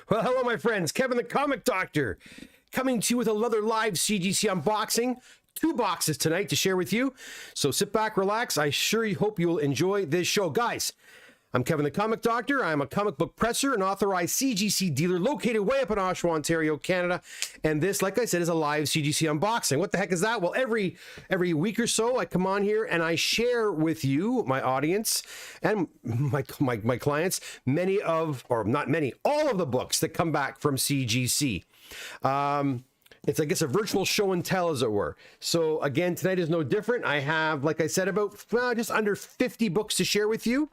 Well, hello, my friends. Kevin the Comic Doctor coming to you with another live CGC unboxing. 2 boxes tonight to share with you. So sit back, relax. I sure hope you'll enjoy this show. Guys, I'm Kevin the Comic Doctor. I'm a comic book presser and authorized CGC dealer located way up in Oshawa, Ontario, Canada. And this, like I said, is a live CGC unboxing. What the heck is that? Well, every week or so, I come on here and I share with you, my audience, and my clients, all of the books that come back from CGC. It's, I guess, a virtual show and tell, as it were. So again, tonight is no different. I have, like I said, about just under 50 books to share with you.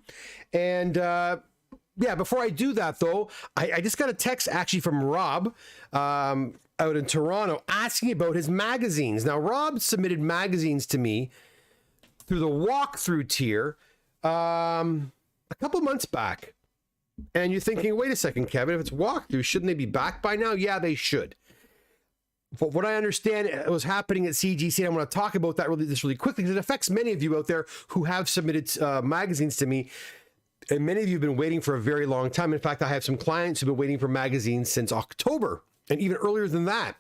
And yeah, before I do that, though, I just got a text actually from Rob out in Toronto asking about his magazines. Now, Rob submitted magazines to me through the walkthrough tier a couple months back. And you're thinking, wait a second, Kevin, if it's walkthrough, shouldn't they be back by now? Yeah, they should. But what I understand was happening at CGC, and I'm going to talk about that really quickly because it affects many of you out there who have submitted magazines to me. And many of you have been waiting for a very long time. In fact, I have some clients who've been waiting for magazines since October and even earlier than that.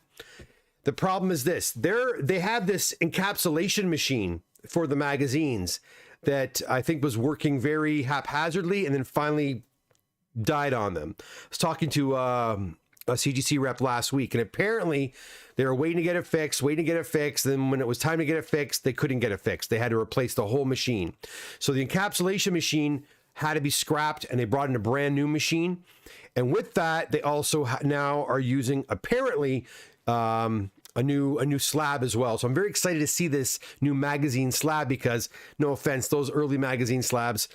The problem is this. They have this encapsulation machine for the magazines that I think was working very haphazardly and then finally died on them. I was talking to a CGC rep last week, and apparently they were waiting to get it fixed. Then when it was time to get it fixed, they couldn't get it fixed. They had to replace the whole machine. So the encapsulation machine had to be scrapped, and they brought in a brand new machine. And with that, they also now are using apparently a new slab as well. So I'm very excited to see this new magazine slab because, no offense, those early magazine slabs,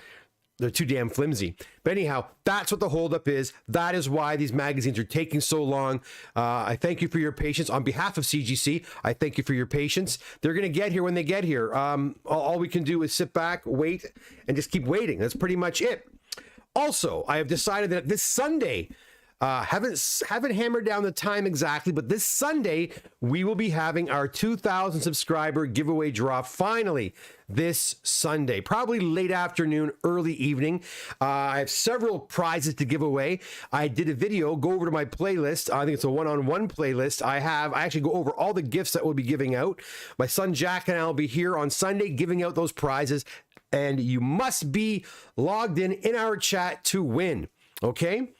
they're too damn flimsy. But anyhow, that's what the holdup is. That is why these magazines are taking so long. I thank you for your patience. On behalf of CGC, I thank you for your patience. They're going to get here when they get here. All we can do is sit back, wait, and just keep waiting. That's pretty much it. Also, I have decided that this Sunday, haven't hammered down the time exactly, but this Sunday we will be having our 2,000 subscriber giveaway draw finally this Sunday, probably late afternoon, early evening. I have several prizes to give away. I did a video, go over to my playlist. I think it's a one-on-one playlist. I actually go over all the gifts that we'll be giving out. My son Jack and I will be here on Sunday giving out those prizes, and you must be logged in our chat to win. Okay?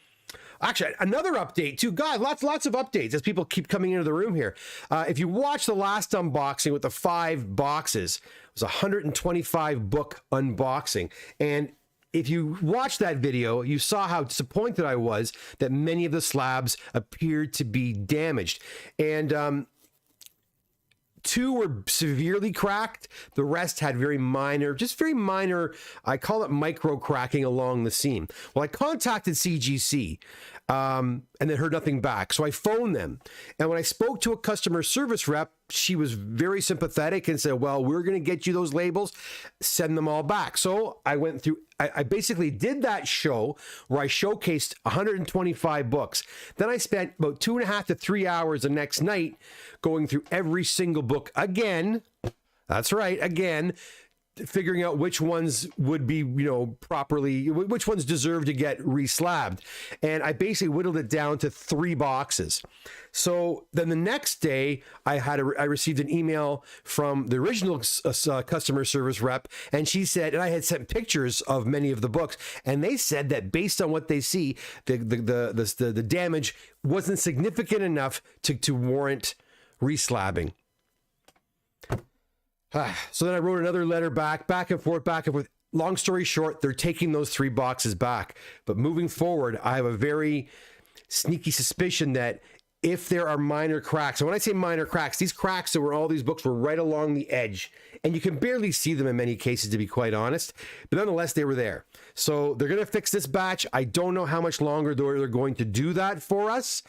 Actually, another update too. God, lots of updates as people keep coming into the room here. If you watch the last unboxing with the 5 boxes, it was a 125 book unboxing. And if you watched that video, you saw how disappointed I was that many of the slabs appeared to be damaged. And 2 were severely cracked. The rest had very minor, I call it micro cracking along the seam. Well, I contacted CGC and then heard nothing back. So I phoned them. And when I spoke to a customer service rep, she was very sympathetic and said, well, we're going to get you those labels, send them all back. So I went through, I basically did that show where I showcased 125 books. Then I spent about 2.5 to 3 hours the next night going through every single book again. That's right, again, figuring out which ones would be, properly, which ones deserve to get reslabbed. And I basically whittled it down to 3 boxes. So then the next day I received an email from the original customer service rep, and she said, and I had sent pictures of many of the books, and they said that based on what they see, the damage wasn't significant enough to warrant reslabbing. So then I wrote another letter back and forth. Long story short, they're taking those 3 boxes back. But moving forward, I have a very sneaky suspicion that if there are minor cracks, and when I say minor cracks, these cracks that were all these books were right along the edge, and you can barely see them in many cases, to be quite honest, but nonetheless, they were there. So they're going to fix this batch. I don't know how much longer they're going to do that for us.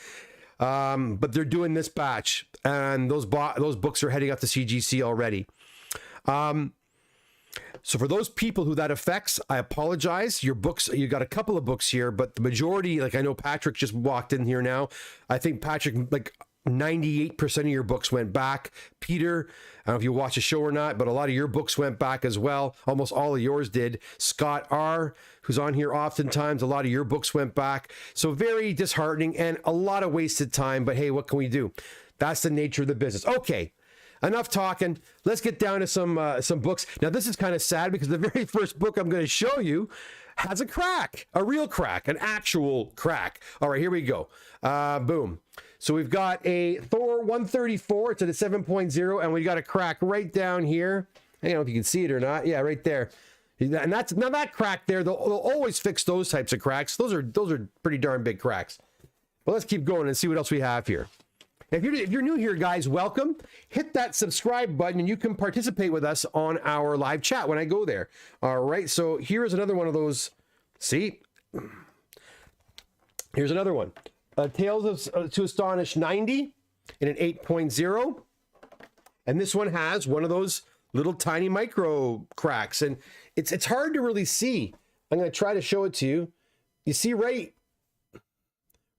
But they're doing this batch, and those books are heading up to CGC already. So for those people who that affects, I apologize. Your books, you got a couple of books here, but the majority, like I know Patrick just walked in here now. I think Patrick, like 98% of your books went back. Peter, I don't know if you watch the show or not, but a lot of your books went back as well. Almost all of yours did. Scott R., who's on here oftentimes, a lot of your books went back. So very disheartening and a lot of wasted time. But hey, what can we do? That's the nature of the business. Okay, enough talking. Let's get down to some books. Now, this is kind of sad because the very first book I'm going to show you has a crack, a real crack, an actual crack. All right, here we go. Boom. So we've got a Thor 134. It's at a 7.0, and we got a crack right down here. I don't know if you can see it or not. Yeah, right there. And that's now that crack there. They'll always fix those types of cracks. Those are pretty darn big cracks. But let's keep going and see what else we have here. If you're new here, guys, welcome. Hit that subscribe button, and you can participate with us on our live chat when I go there. All right. So here is another one of those. See, here's another one. Tales to Astonish 90 in an 8.0. And this one has one of those little tiny micro cracks. And it's hard to really see. I'm going to try to show it to you. You see right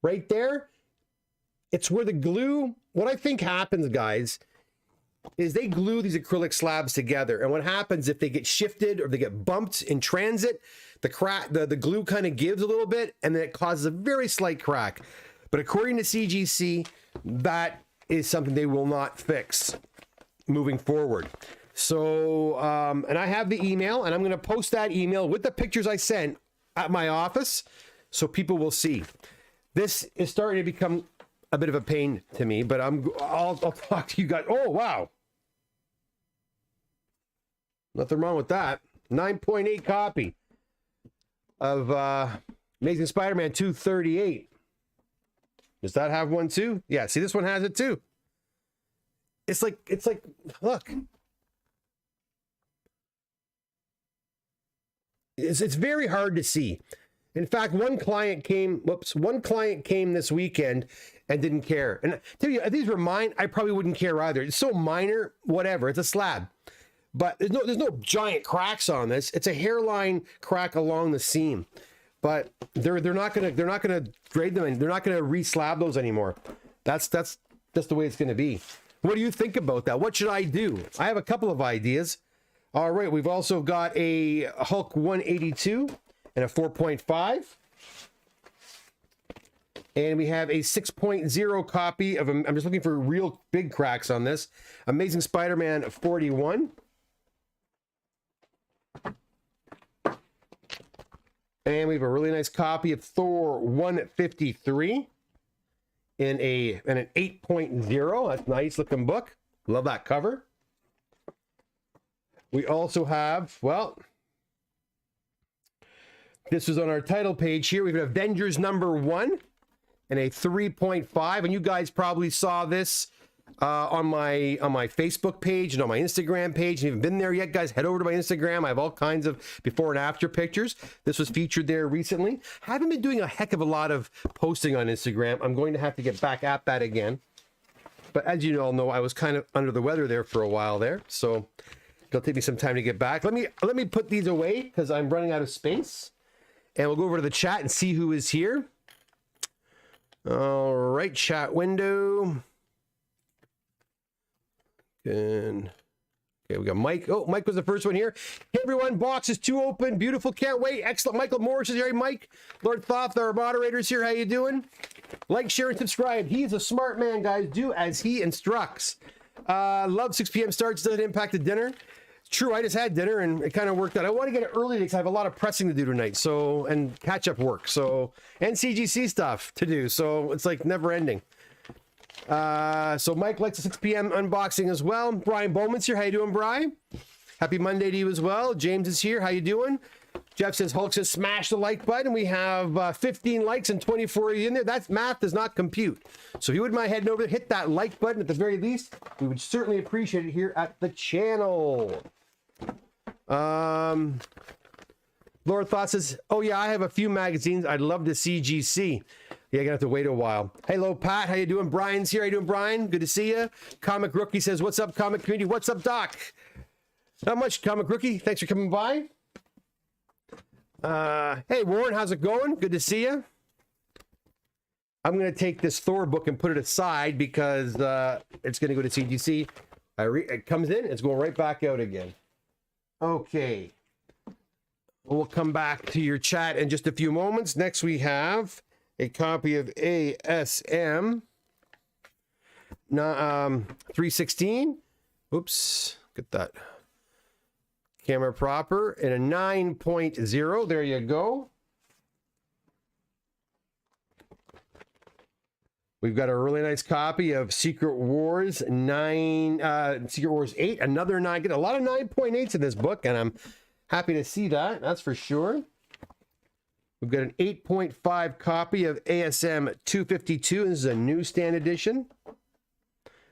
there? It's where the glue, what I think happens, guys, is they glue these acrylic slabs together. And what happens if they get shifted or they get bumped in transit, the glue kind of gives a little bit, and then it causes a very slight crack. But according to CGC, that is something they will not fix moving forward. So, and I have the email, and I'm going to post that email with the pictures I sent at my office so people will see. This is starting to become a bit of a pain to me, but I'll talk to you guys. Oh, wow. Nothing wrong with that. 9.8 copy of Amazing Spider-Man 238. Does that have one too? Yeah, see, this one has it too. It's like, look. It's very hard to see. In fact, one client came this weekend and didn't care. And I tell you, if these were mine, I probably wouldn't care either. It's so minor, whatever. It's a slab. But there's no giant cracks on this. It's a hairline crack along the seam. But they're not gonna grade them, and they're not gonna re-slab those anymore. That's the way it's gonna be. What do you think about that? What should I do? I have a couple of ideas. All right, we've also got a Hulk 182 and a 4.5. And we have a 6.0 copy of, I'm just looking for real big cracks on this, Amazing Spider-Man 41. And we have a really nice copy of Thor 153 in an 8.0. That's a nice looking book. Love that cover. We also have, well, this is on our title page here. We have Avengers #1 and a 3.5. And you guys probably saw this on my Facebook page and on my Instagram page. If you haven't been there yet, guys, head over to my Instagram. I have all kinds of before and after pictures. This was featured there recently. Haven't been doing a heck of a lot of posting on Instagram. I'm going to have to get back at that again. But as you all know, I was kind of under the weather there for a while there. So it'll take me some time to get back. Let me put these away because I'm running out of space. And we'll go over to the chat and see who is here. All right, chat window. And okay, we got Mike. Oh, Mike was the first one here. Hey everyone, box is 2 open. Beautiful, can't wait. Excellent. Michael Morris is here. Hey, Mike. Lord Thoth, our moderators here. How you doing? Like, share, and subscribe. He's a smart man, guys. Do as he instructs. Love 6 p.m. starts. Doesn't impact the dinner. True, I just had dinner and it kind of worked out. I want to get it early because I have a lot of pressing to do tonight. So, and catch up work. So, and CGC stuff to do. So it's like never ending. So Mike likes the 6 p.m. unboxing as well. Brian Bowman's here. How you doing, Brian? Happy Monday to you as well. James is here. How you doing? Jeff says, Hulk says, smash the like button. We have 15 likes and 24 in there. That's math does not compute. So if you wouldn't mind heading over there, hit that like button at the very least. We would certainly appreciate it here at the channel. Laura Thought says, oh yeah, I have a few magazines. I'd love to see GC. Yeah, gonna have to wait a while. Hello, Pat. How you doing? Brian's here. How you doing, Brian? Good to see you. Comic Rookie says, what's up, comic community? What's up, Doc? Not much, Comic Rookie. Thanks for coming by. Hey, Warren, how's it going? Good to see you. I'm going to take this Thor book and put it aside because it's going to go to CGC. It comes in, it's going right back out again. Okay. We'll come back to your chat in just a few moments. Next, we have a copy of ASM 316. Oops, get that camera proper. And a 9.0. There you go. We've got a really nice copy of Secret Wars 9, Secret Wars 8, another 9. Get a lot of 9.8s in this book, and I'm happy to see that. That's for sure. We've got an 8.5 copy of ASM 252. This is a newsstand edition.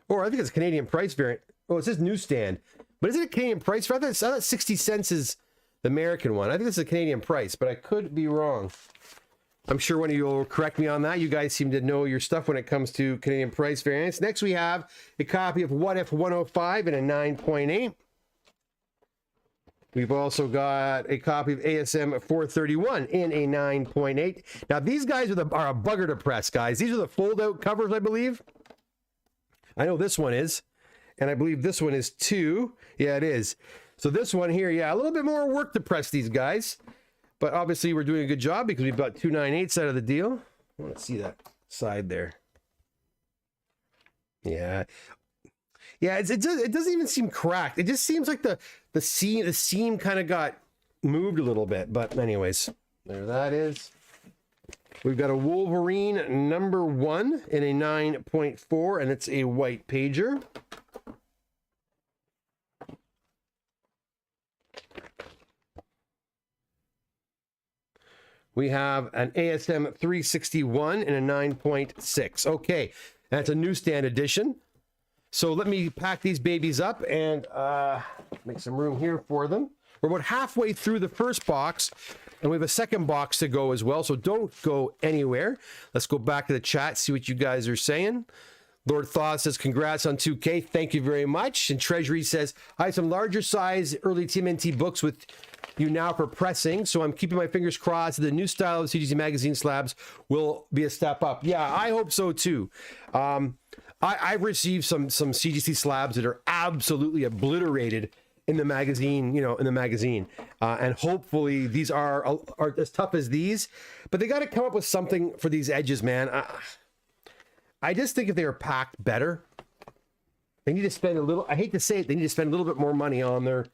Or I think it's a Canadian price variant. Oh, it says newsstand. But is it a Canadian price? I thought 60 cents is the American one. I think this is a Canadian price, but I could be wrong. I'm sure one of you will correct me on that. You guys seem to know your stuff when it comes to Canadian price variants. Next, we have a copy of What If 105 in a 9.8. We've also got a copy of ASM 431 in a 9.8. Now, these guys are a bugger to press, guys. These are the fold-out covers, I believe. I know this one is, and I believe this one is too. Yeah, it is. So this one here, yeah, a little bit more work to press these guys. But obviously, we're doing a good job because we've got 298s out of the deal. I want to see that side there. Yeah. Yeah, it doesn't even seem cracked. It just seems like the seam kind of got moved a little bit. But anyways, there that is. We've got a Wolverine #1 in a 9.4, and it's a white pager. We have an ASM 361 in a 9.6. Okay, that's a newsstand edition. So let me pack these babies up and make some room here for them. We're about halfway through the first box, and we have a second box to go as well, so don't go anywhere. Let's go back to the chat, see what you guys are saying. Lord Thaw says, congrats on 2K. Thank you very much. And Treasury says, I have some larger size early TMNT books with you now for pressing, so I'm keeping my fingers crossed the new style of CGC magazine slabs will be a step up. Yeah, I hope so too. I've received some CGC slabs that are absolutely obliterated in the magazine, and hopefully these are as tough as these, but they got to come up with something for these edges, man. I just think if they were packed better, they need to spend a little, I hate to say it, they need to spend a little bit more money on their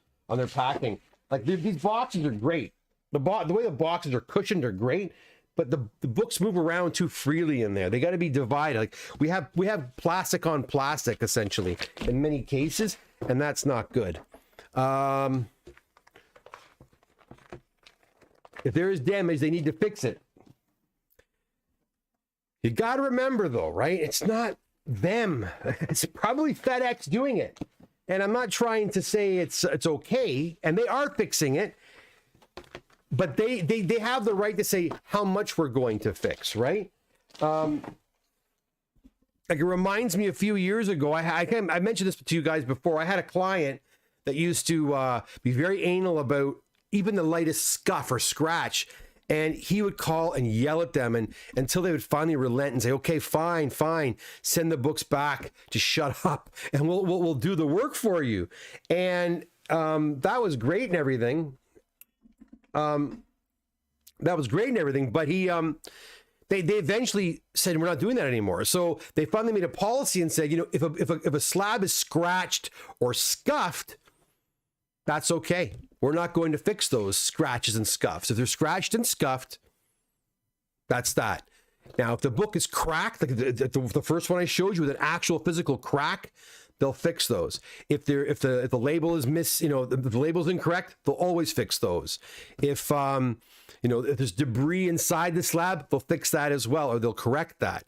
packing. Like these boxes are great. The way the boxes are cushioned are great, but the books move around too freely in there. They got to be divided. Like we have plastic on plastic essentially in many cases, and that's not good. If there is damage, they need to fix it. You got to remember though, right? It's not them. It's probably FedEx doing it. And I'm not trying to say it's okay, and they are fixing it, but they have the right to say how much we're going to fix, right? Like it reminds me a few years ago, I mentioned this to you guys before. I had a client that used to be very anal about even the lightest scuff or scratch. And he would call and yell at them until they would finally relent and say, okay, fine, send the books back, just shut up, and we'll do the work for you. And that was great and everything. But he they eventually said, we're not doing that anymore. So they finally made a policy and said, if a slab is scratched or scuffed, that's okay. We're not going to fix those scratches and scuffs. If they're scratched and scuffed, that's that. Now, if the book is cracked, like the first one I showed you with an actual physical crack, they'll fix those. If the label is if the label's incorrect, they'll always fix those. If there's debris inside the slab, they'll fix that as well, or they'll correct that.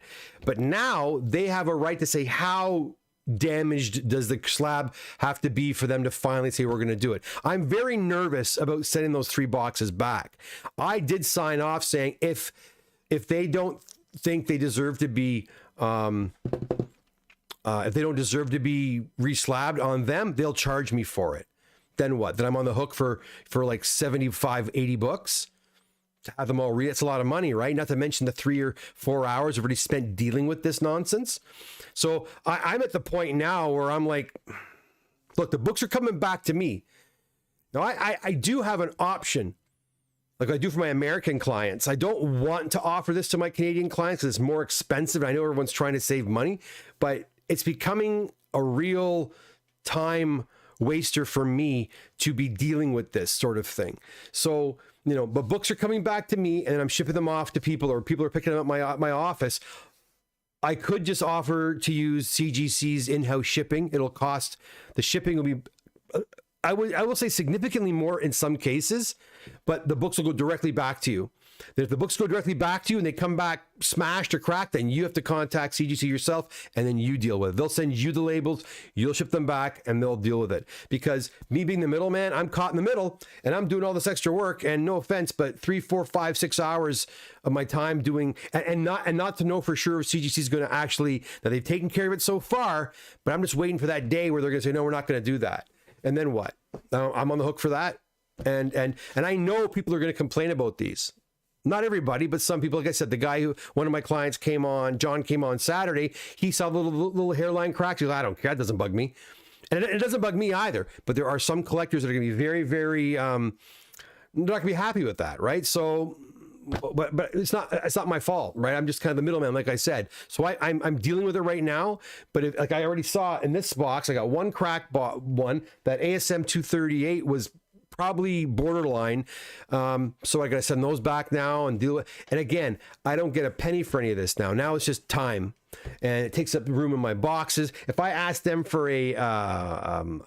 But now they have a right to say how damaged does the slab have to be for them to finally say we're going to do it. I'm very nervous about sending those 3 boxes back. I did sign off saying if they don't think they deserve to be if they don't deserve to be reslabbed on them, they'll charge me for it. Then what? Then I'm on the hook for like 75, 80 books. to have them all read. It's a lot of money, right? Not to mention the 3 or 4 hours I've already spent dealing with this nonsense. So I'm at the point now where I'm like, look, the books are coming back to me. Now, I do have an option, like I do for my American clients. I don't want to offer this to my Canadian clients because it's more expensive. I know everyone's trying to save money, but it's becoming a real time waster for me to be dealing with this sort of thing. So, you know, but books are coming back to me and I'm shipping them off to people, or people are picking them up at my office. I could just offer to use CGC's in-house shipping. It'll cost, the shipping will be, I will say significantly more in some cases, but the books will go directly back to you. If the books go directly back to you and they come back smashed or cracked, then you have to contact CGC yourself and then you deal with it. They'll send you the labels, you'll ship them back, and they'll deal with it. Because me being the middleman, I'm caught in the middle and I'm doing all this extra work, and no offense, but 3, 4, 5, 6 hours of my time doing, and not to know for sure if CGC is going to actually, that they've taken care of it so far, but I'm just waiting for that day where they're going to say, no, we're not going to do that. And then what? I'm on the hook for that. And I know people are going to complain about these. Not everybody, but some people. Like I said, the guy who, one of my clients came on, John came on Saturday. He saw little hairline cracks. He goes, I don't care. That doesn't bug me. And it doesn't bug me either. But there are some collectors that are going to be very, very, not going to be happy with that. Right. So, but it's not my fault, right? I'm just kind of the middleman, like I said. So I'm dealing with it right now. But if, like I already saw in this box, I got one crack one, that ASM 238 was probably borderline. So I got to send those back now and deal with, and again, I don't get a penny for any of this now. Now it's just time, and it takes up room in my boxes. If I ask them for a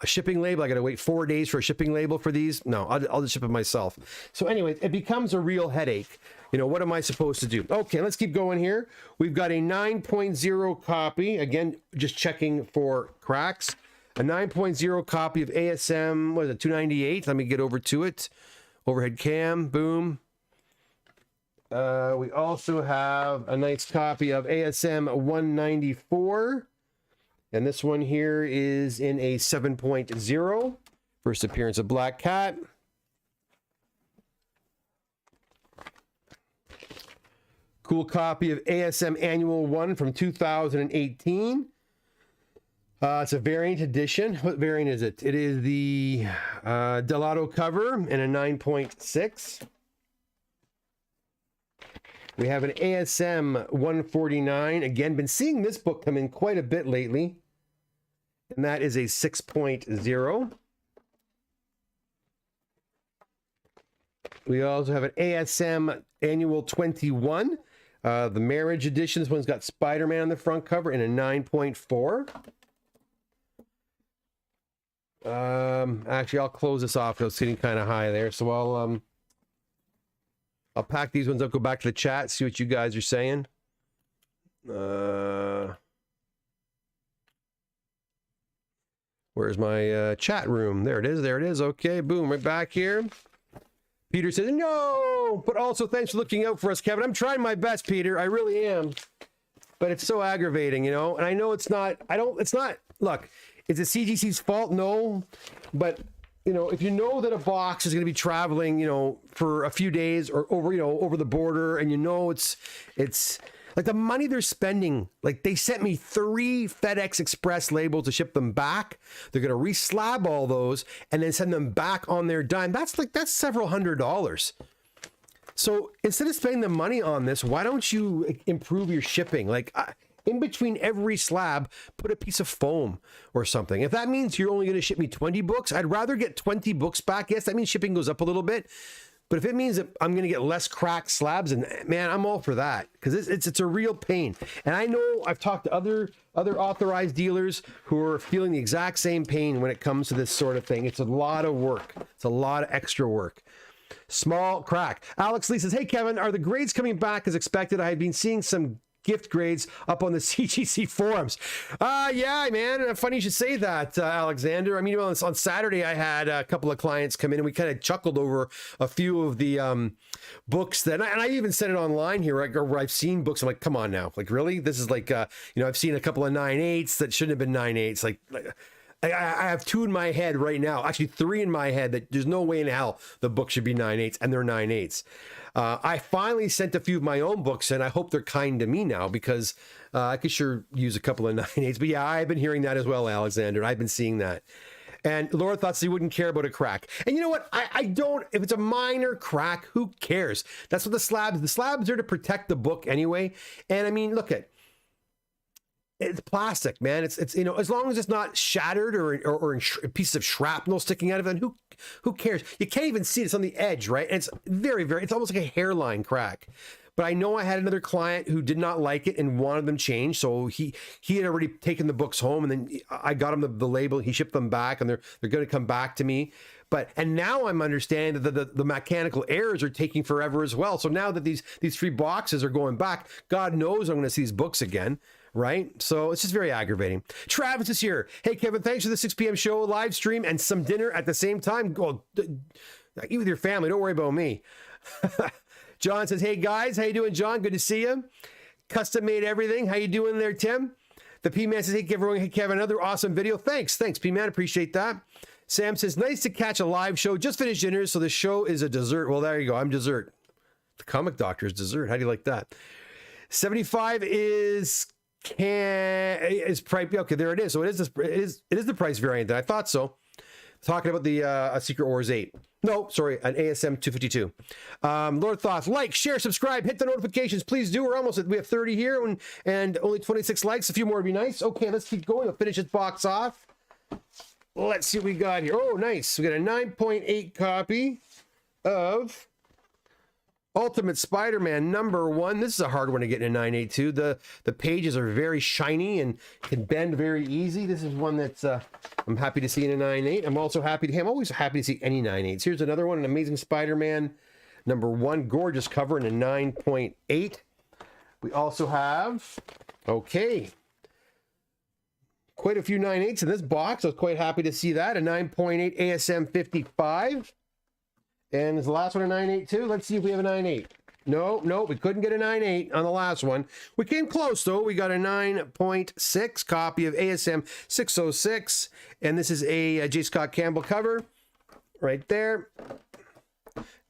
shipping label, I got to wait 4 days for a shipping label for these. No, I'll just ship it myself. So anyway, it becomes a real headache. You know, what am I supposed to do? Okay, let's keep going here. We've got a 9.0 copy. Again, just checking for cracks. A 9.0 copy of ASM, what is it, 298? Let me get over to it. Overhead cam, boom. We also have a nice copy of ASM 194. And this one here is in a 7.0. First appearance of Black Cat. Cool copy of ASM Annual 1 from 2018. It's a variant edition. What variant is it? It is the Delado cover in a 9.6. We have an ASM 149. Again, been seeing this book come in quite a bit lately. And that is a 6.0. We also have an ASM Annual 21. The Marriage Edition. This one's got Spider-Man on the front cover in a 9.4. Actually, I'll close this off. It's sitting kind of high there, so I'll pack these ones up, go back to the chat, see what you guys are saying. Where's my chat room? There it is. There it is. Okay, boom, right back here. Peter says, no, but also thanks for looking out for us, Kevin. I'm trying my best, Peter. I really am. But it's so aggravating, you know? And I know it's not, look, is it CGC's fault? No. But, you know, if you know that a box is going to be traveling, you know, for a few days or over, you know, over the border, and you know it's like the money they're spending, like they sent me 3 FedEx Express labels to ship them back. They're going to re-slab all those and then send them back on their dime. That's several $100s. So instead of spending the money on this, why don't you improve your shipping? Like in between every slab, put a piece of foam or something. If that means you're only going to ship me 20 books, I'd rather get 20 books back. Yes, that means shipping goes up a little bit. But if it means that I'm going to get less cracked slabs, and man, I'm all for that, because it's a real pain. And I know I've talked to other authorized dealers who are feeling the exact same pain when it comes to this sort of thing. It's a lot of work. It's a lot of extra work. Small crack. Alex Lee says, hey, Kevin, are the grades coming back as expected? I have been seeing some gift grades up on the CGC forums. Yeah, man. Funny you should say that, Alexander. I mean, on Saturday, I had a couple of clients come in and we kind of chuckled over a few of the books that, and I even said it online here, right, where I've seen books. I'm like, come on now. Like, really? This is like, you know, I've seen a couple of 9.8s that shouldn't have been 9.8s. Like I have two in my head right now, actually three in my head, that there's no way in hell the book should be 9/8, and they're 9/8. I finally sent a few of my own books, and I hope they're kind to me now, because I could sure use a couple of 9/8. But yeah, I've been hearing that as well, Alexander. I've been seeing that. And Laura thought she wouldn't care about a crack. And you know what? I don't. If it's a minor crack, who cares? That's what the slabs are to protect the book anyway. And I mean, look at. It's plastic, man. It's you know, as long as it's not shattered or a piece of shrapnel sticking out of it, who cares? You can't even see it. It's on the edge, right? And it's it's almost like a hairline crack. But I know I had another client who did not like it and wanted them changed. So he had already taken the books home, and then I got him the label. He shipped them back, and they're going to come back to me. And now I'm understanding that the mechanical errors are taking forever as well. So now that these 3 boxes are going back, God knows I'm going to see these books again. Right? So it's just very aggravating. Travis is here. Hey, Kevin, thanks for the 6 p.m. show, live stream, and some dinner at the same time. Go eat with your family. Don't worry about me. John says, hey, guys. How you doing, John? Good to see you. Custom made everything. How you doing there, Tim? The P-Man says, hey, everyone. Hey, Kevin, another awesome video. Thanks, P-Man. Appreciate that. Sam says, nice to catch a live show. Just finished dinner, so the show is a dessert. Well, there you go. I'm dessert. The comic doctor is dessert. How do you like that? 75 is price. Okay, there it is. So it is the price variant. I thought so. Talking about the Secret Wars 8. No, sorry, an ASM 252. Lord Thoughts, like, share, subscribe, hit the notifications, please do. We have 30 here and only 26 likes. A few more would be nice. Okay, let's keep going. We'll finish this box off. Let's see what we got here. Oh, nice. We got a 9.8 copy of Ultimate Spider-Man #1. This is a hard one to get in a 982. The pages are very shiny and can bend very easy. This is one that's I'm happy to see in a 9.8. I'm also I'm always happy to see any 9.8s. Here's another one, an Amazing Spider-Man #1, gorgeous cover in a 9.8. We also have, okay, quite a few 9.8s in this box. I was quite happy to see that. A 9.8 ASM 55. And is the last one a 9.8 Let's see if we have a 9.8. No, we couldn't get a 9.8 on the last one. We came close, though. We got a 9.6 copy of ASM 606. And this is a J. Scott Campbell cover right there.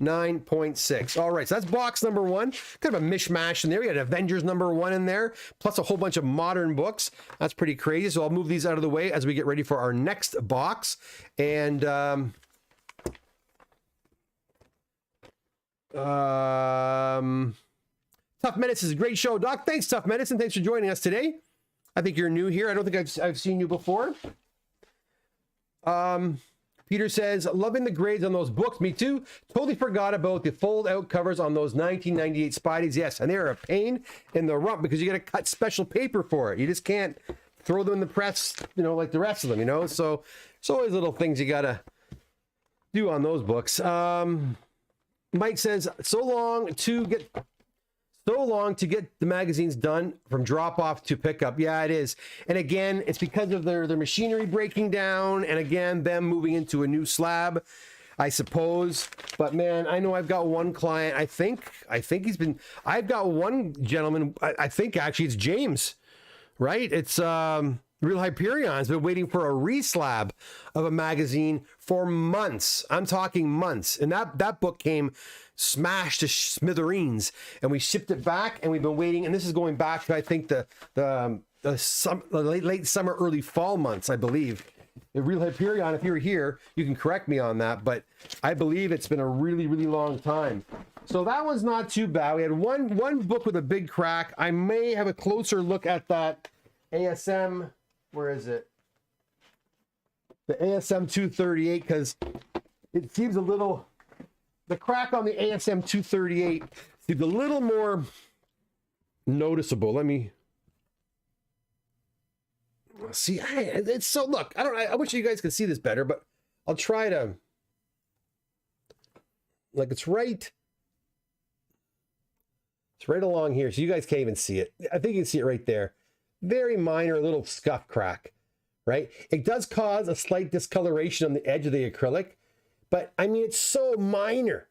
9.6. All right, so that's box #1. Kind of a mishmash in there. We had Avengers #1 in there, plus a whole bunch of modern books. That's pretty crazy. So I'll move these out of the way as we get ready for our next box. And Tough Medicine is a great show, Doc. Thanks, Tough Medicine. Thanks for joining us today. I think you're new here. I don't think I've seen you before. Peter says, loving the grades on those books. Me too. Totally forgot about the fold-out covers on those 1998 Spideys. Yes, and they're a pain in the rump because you got to cut special paper for it. You just can't throw them in the press, like the rest of them, So it's always little things you got to do on those books. Mike says, so long to get the magazines done from drop off to pickup. Yeah, it is. And again, it's because of their machinery breaking down, and again, them moving into a new slab, I suppose. But man, I know I've got one client. I've got one gentleman. I think actually it's James, right? It's Real Hyperion's been waiting for a reslab of a magazine for months. I'm talking months. And that book came smashed to smithereens, and we shipped it back, and we've been waiting. And this is going back to, I think, the late summer, early fall months, I believe. The Real Hyperion, if you're here, you can correct me on that, but I believe it's been a really, really long time. So that one's not too bad. We had one book with a big crack. I may have a closer look at that ASM. Where is it? The ASM 238, because it seems a little, the crack on the ASM 238 seems a little more noticeable. Let me see. It's so, look, I wish you guys could see this better, but I'll try to, like, it's right along here, so you guys can't even see it. I think you can see it right there. Very minor little scuff crack, right? It does cause a slight discoloration on the edge of the acrylic, but I mean, it's so minor,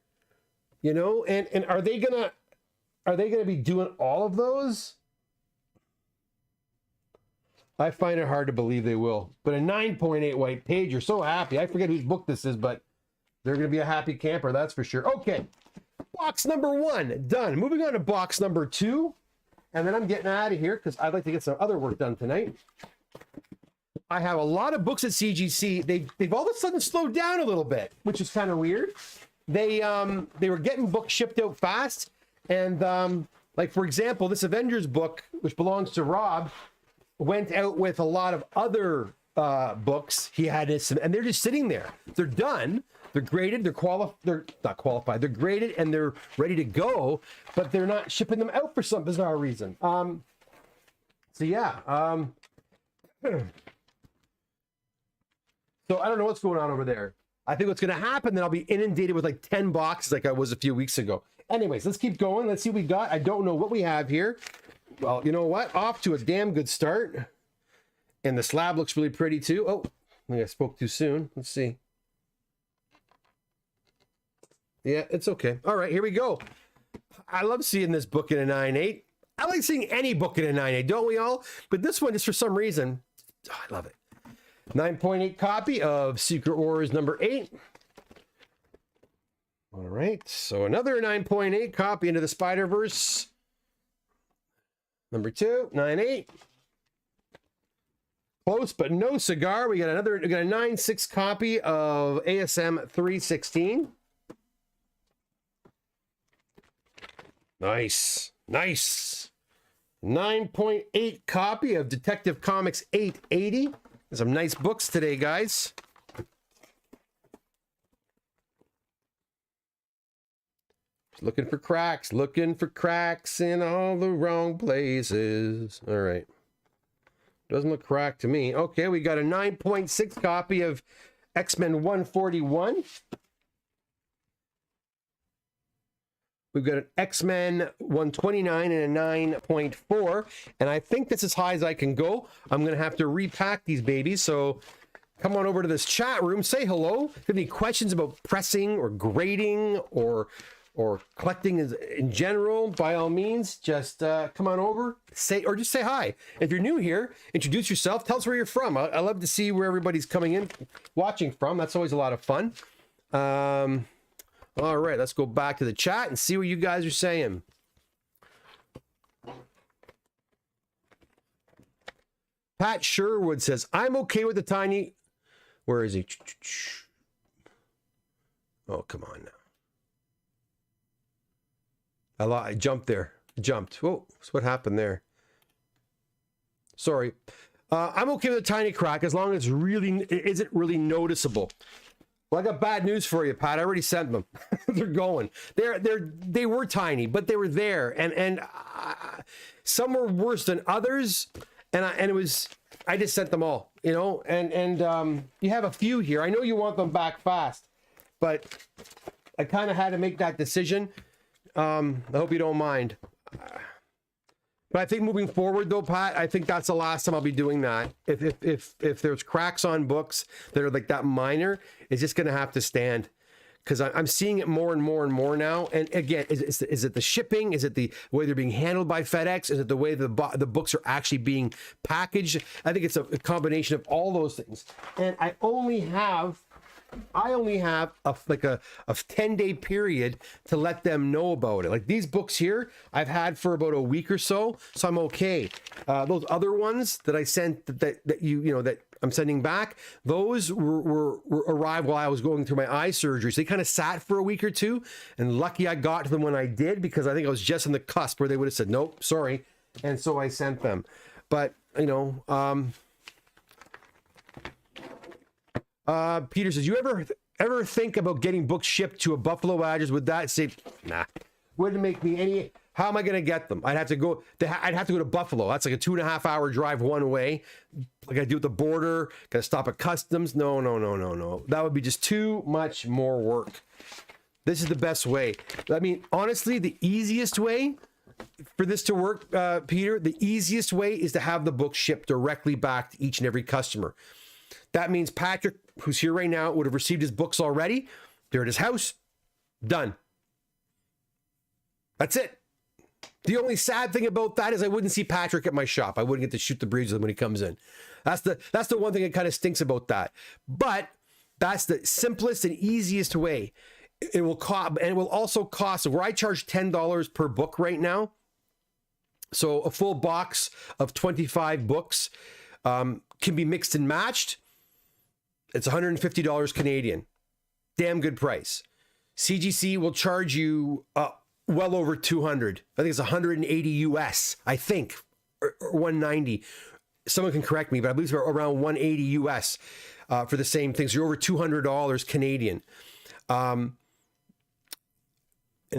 and are they gonna be doing all of those? I find it hard to believe they will. But a 9.8 white page, you're so happy. I forget whose book this is, but they're going to be a happy camper, that's for sure. Okay, box number 1, done. Moving on to box number 2, and then I'm getting out of here because I'd like to get some other work done tonight. I have a lot of books at CGC. They've all of a sudden slowed down a little bit, which is kind of weird. They were getting books shipped out fast, and like for example, this Avengers book, which belongs to Rob, went out with a lot of other books he had, and they're just sitting there. They're done. They're graded. They're not qualified. They're graded and they're ready to go, but they're not shipping them out for some bizarre reason. So yeah. So I don't know what's going on over there. I think what's going to happen, then I'll be inundated with like 10 boxes like I was a few weeks ago. Anyways, let's keep going. Let's see what we got. I don't know what we have here. Well, you know what? Off to a damn good start. And the slab looks really pretty too. Oh, I think I spoke too soon. Let's see. Yeah, it's okay. All right, here we go. I love seeing this book in a 9.8. I like seeing any book in a 9.8, don't we all? But this one, just for some reason, oh, I love it. 9.8 copy of Secret Wars number 8. All right, so another 9.8 copy into the Spider-Verse. Number 2, 9.8. Close, but no cigar. We got a 9.6 copy of ASM 316. Nice, nice. 9.8 copy of Detective Comics 880. Some nice books today, guys. Looking for cracks in all the wrong places. All right. Doesn't look cracked to me. Okay, we got a 9.6 copy of X-Men 141. We've got an X-Men 129 and a 9.4. And I think that's as high as I can go. I'm going to have to repack these babies. So come on over to this chat room. Say hello. If you have any questions about pressing or grading or collecting in general, by all means, just come on over, just say hi. If you're new here, introduce yourself. Tell us where you're from. I love to see where everybody's coming in, watching from. That's always a lot of fun. All right, let's go back to the chat and see what you guys are saying. Pat Sherwood says, I'm okay with the tiny... Where is he? Oh, come on now. I jumped there. Jumped. Whoa, what happened there? Sorry. I'm okay with a tiny crack as long as it isn't really noticeable. Well, I got bad news for you, Pat. I already sent them. They're going. They were tiny, but they were there, and some were worse than others. And I just sent them all, you know. And you have a few here. I know you want them back fast, but I kind of had to make that decision. I hope you don't mind. But I think moving forward, though, Pat, I think that's the last time I'll be doing that. If there's cracks on books that are like that minor, it's just going to have to stand, because I'm seeing it more and more and more now. And again, is it the shipping? Is it the way they're being handled by FedEx? Is it the way the books are actually being packaged? I think it's a combination of all those things. And I only have a 10-day period to let them know about it. Like these books here, I've had for about a week or so I'm okay. Those other ones that I sent that I'm sending back, those were arrived while I was going through my eye surgery. So they kind of sat for a week or two, and lucky I got to them when I did, because I think I was just on the cusp where they would have said, nope, sorry. And so I sent them. But, Peter says, you ever think about getting books shipped to a Buffalo address? Would that say, nah, wouldn't make me any, how am I going to get them? I'd have to go to Buffalo. That's like a 2.5 hour drive one way. Like I do at the border, got to stop at customs. No. That would be just too much more work. This is the best way. I mean, honestly, the easiest way for this to work, Peter, the easiest way is to have the book shipped directly back to each and every customer. That means Patrick, who's here right now, would have received his books already. They're at his house. Done. That's it. The only sad thing about that is I wouldn't see Patrick at my shop. I wouldn't get to shoot the breeds with him when he comes in. That's the one thing that kind of stinks about that. But that's the simplest and easiest way. It will cost, and it will also cost, where I charge $10 per book right now. So a full box of 25 books can be mixed and matched. It's $150 Canadian. Damn good price. CGC will charge you well over 200. I think it's 180 US, I think, or 190. Someone can correct me, but I believe it's around 180 US for the same thing. So you're over $200 Canadian. And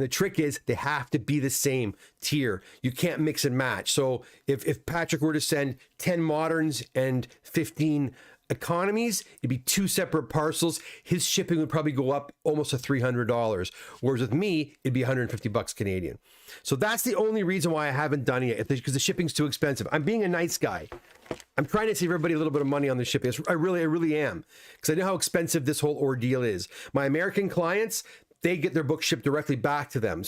the trick is they have to be the same tier. You can't mix and match. So if Patrick were to send 10 moderns and 15 economies, it'd be 2 separate parcels. His shipping would probably go up almost to $300. Whereas with me, it'd be $150 Canadian. So that's the only reason why I haven't done it yet, because the shipping's too expensive. I'm being a nice guy. I'm trying to save everybody a little bit of money on the shipping. I really am, because I know how expensive this whole ordeal is. My American clients, they get their book shipped directly back to them.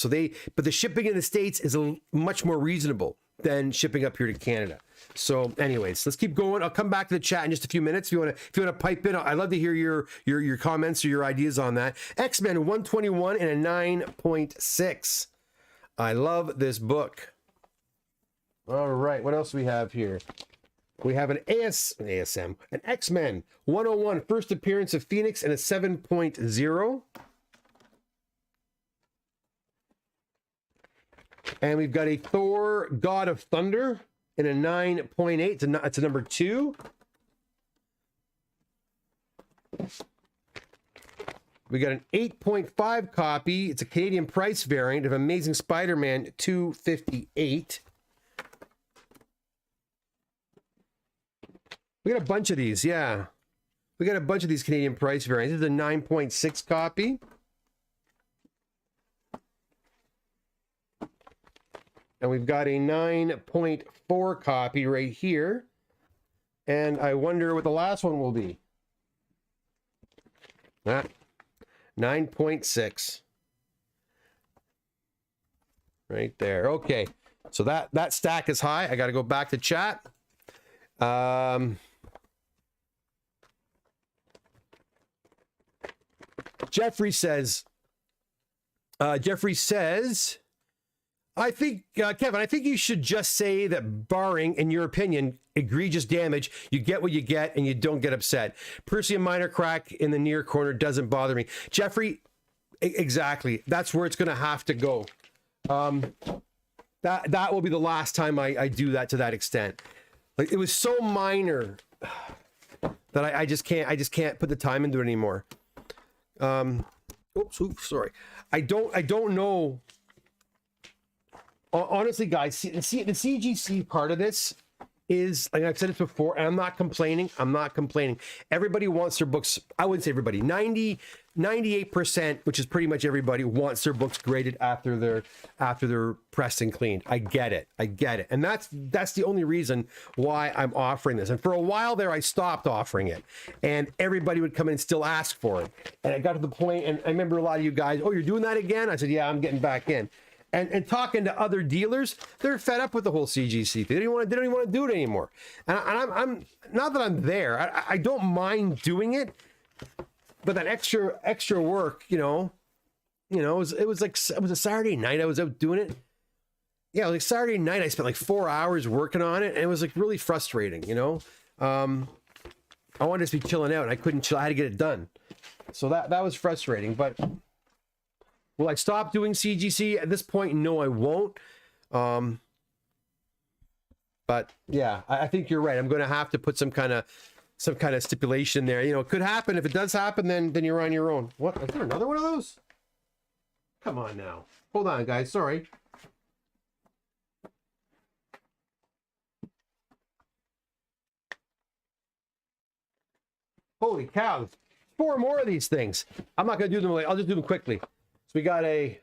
But the shipping in the States is much more reasonable than shipping up here to Canada. So anyways, let's keep going. I'll come back to the chat in just a few minutes. If you want to pipe in, I'd love to hear your comments or your ideas on that. X-Men 121 and a 9.6. I love this book. All right, what else do we have here? We have an X-Men 101, first appearance of Phoenix, and a 7.0. And we've got a Thor, God of Thunder, in a 9.8. It's a number 2. We got an 8.5 copy. It's a Canadian price variant of Amazing Spider-Man 258. We got a bunch of these, yeah. We got a bunch of these Canadian price variants. This is a 9.6 copy. And we've got a 9.4 copy right here. And I wonder what the last one will be. 9.6. Right there. Okay. So that stack is high. I got to go back to chat. Jeffrey says, I think, Kevin, I think you should just say that barring, in your opinion, egregious damage, you get what you get and you don't get upset. Percy, a minor crack in the near corner doesn't bother me. Jeffrey, exactly. That's where it's going to have to go. That will be the last time I do that to that extent. Like, it was so minor that I just can't put the time into it anymore. Oops, sorry. I don't know. Honestly, guys, the CGC part of this is, like I've said it before, and I'm not complaining. Everybody wants their books. I wouldn't say everybody. 98%, which is pretty much everybody, wants their books graded after they're pressed and cleaned. I get it. And that's the only reason why I'm offering this. And for a while there, I stopped offering it, and everybody would come in and still ask for it. And I got to the point, and I remember a lot of you guys, oh, you're doing that again? I said, yeah, I'm getting back in. And talking to other dealers, they're fed up with the whole CGC thing. They don't even want to do it anymore. And I'm not that I'm there. I don't mind doing it, but that extra work, it was a Saturday night. I was out doing it. Yeah, it was like Saturday night. I spent like 4 hours working on it, and it was like really frustrating. I wanted to be chilling out, and I couldn't chill. I had to get it done. So that was frustrating, but. Will I stop doing CGC at this point? No, I won't. But yeah, I think you're right. I'm going to have to put some kind of stipulation there. It could happen. If it does happen, then you're on your own. What? Is there another one of those? Come on now. Hold on, guys. Sorry. Holy cow. 4 more of these things. I'm not going to do them. I'll just do them quickly. So we got okay,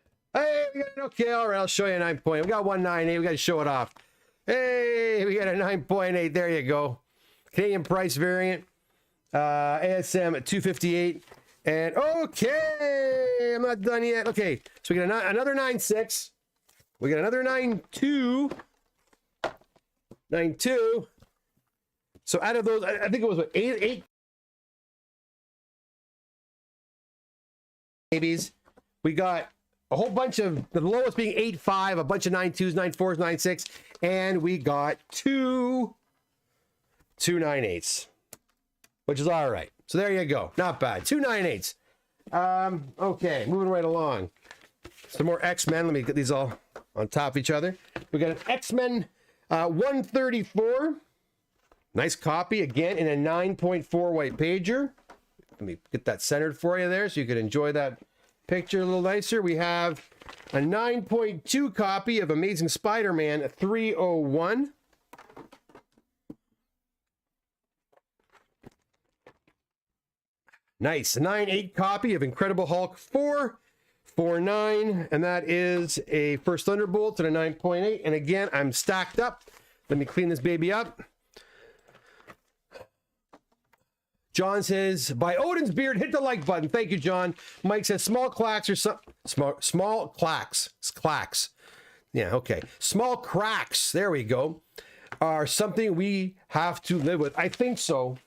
all right, I'll show you a 9 point. We got 198, we got to show it off. Hey, we got a 9.8, there you go. Canadian price variant, ASM at 258. And okay, I'm not done yet. Okay, so we got another 9.6. We got another 9.2. 9.2. So out of those, I think it was what, eight babies. We got a whole bunch of, the lowest being 8.5, a bunch of 9.2s, 9.4s, 9.6, and we got two 9.8s, which is all right. So there you go. Not bad. Two 9.8s. Okay, moving right along. Some more X-Men. Let me get these all on top of each other. We got an X-Men 134. Nice copy, again, in a 9.4 white pager. Let me get that centered for you there so you can enjoy that picture a little nicer. We have a 9.2 copy of Amazing Spider-Man 301. Nice. A 9.8 copy of Incredible Hulk 449, and that is a First Thunderbolt and a 9.8. And again, I'm stacked up. Let me clean this baby up. John says, by Odin's beard, hit the like button. Thank you, John. Mike says, small clacks or some small clacks. Clacks. Yeah, okay. Small cracks. There we go. Are something we have to live with. I think so.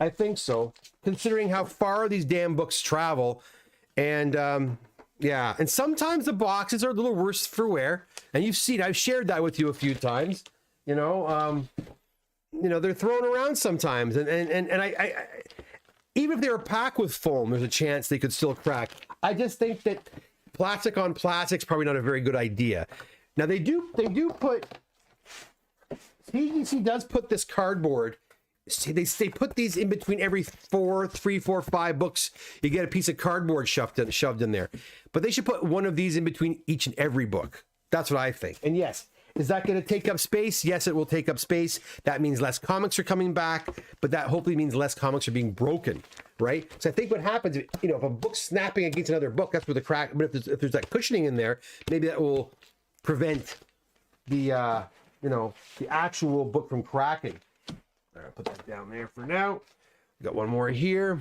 I think so. Considering how far these damn books travel. And yeah, and sometimes the boxes are a little worse for wear. And you've seen, I've shared that with you a few times. You know, they're thrown around sometimes, and I even if they were packed with foam, there's a chance they could still crack. I just think that plastic on plastic's probably not a very good idea. Now they do put, CGC does put this cardboard. They put these in between every 3, 4, 5 books. You get a piece of cardboard shoved in there, but they should put one of these in between each and every book. That's what I think. And yes. Is that going to take up space? Yes, it will take up space. That means less comics are coming back, but that hopefully means less comics are being broken, right? So I think what happens, you know, if a book's snapping against another book, that's where the crack. But if there's that cushioning in there, maybe that will prevent the the actual book from cracking. All right, put that down there for now. We got one more here.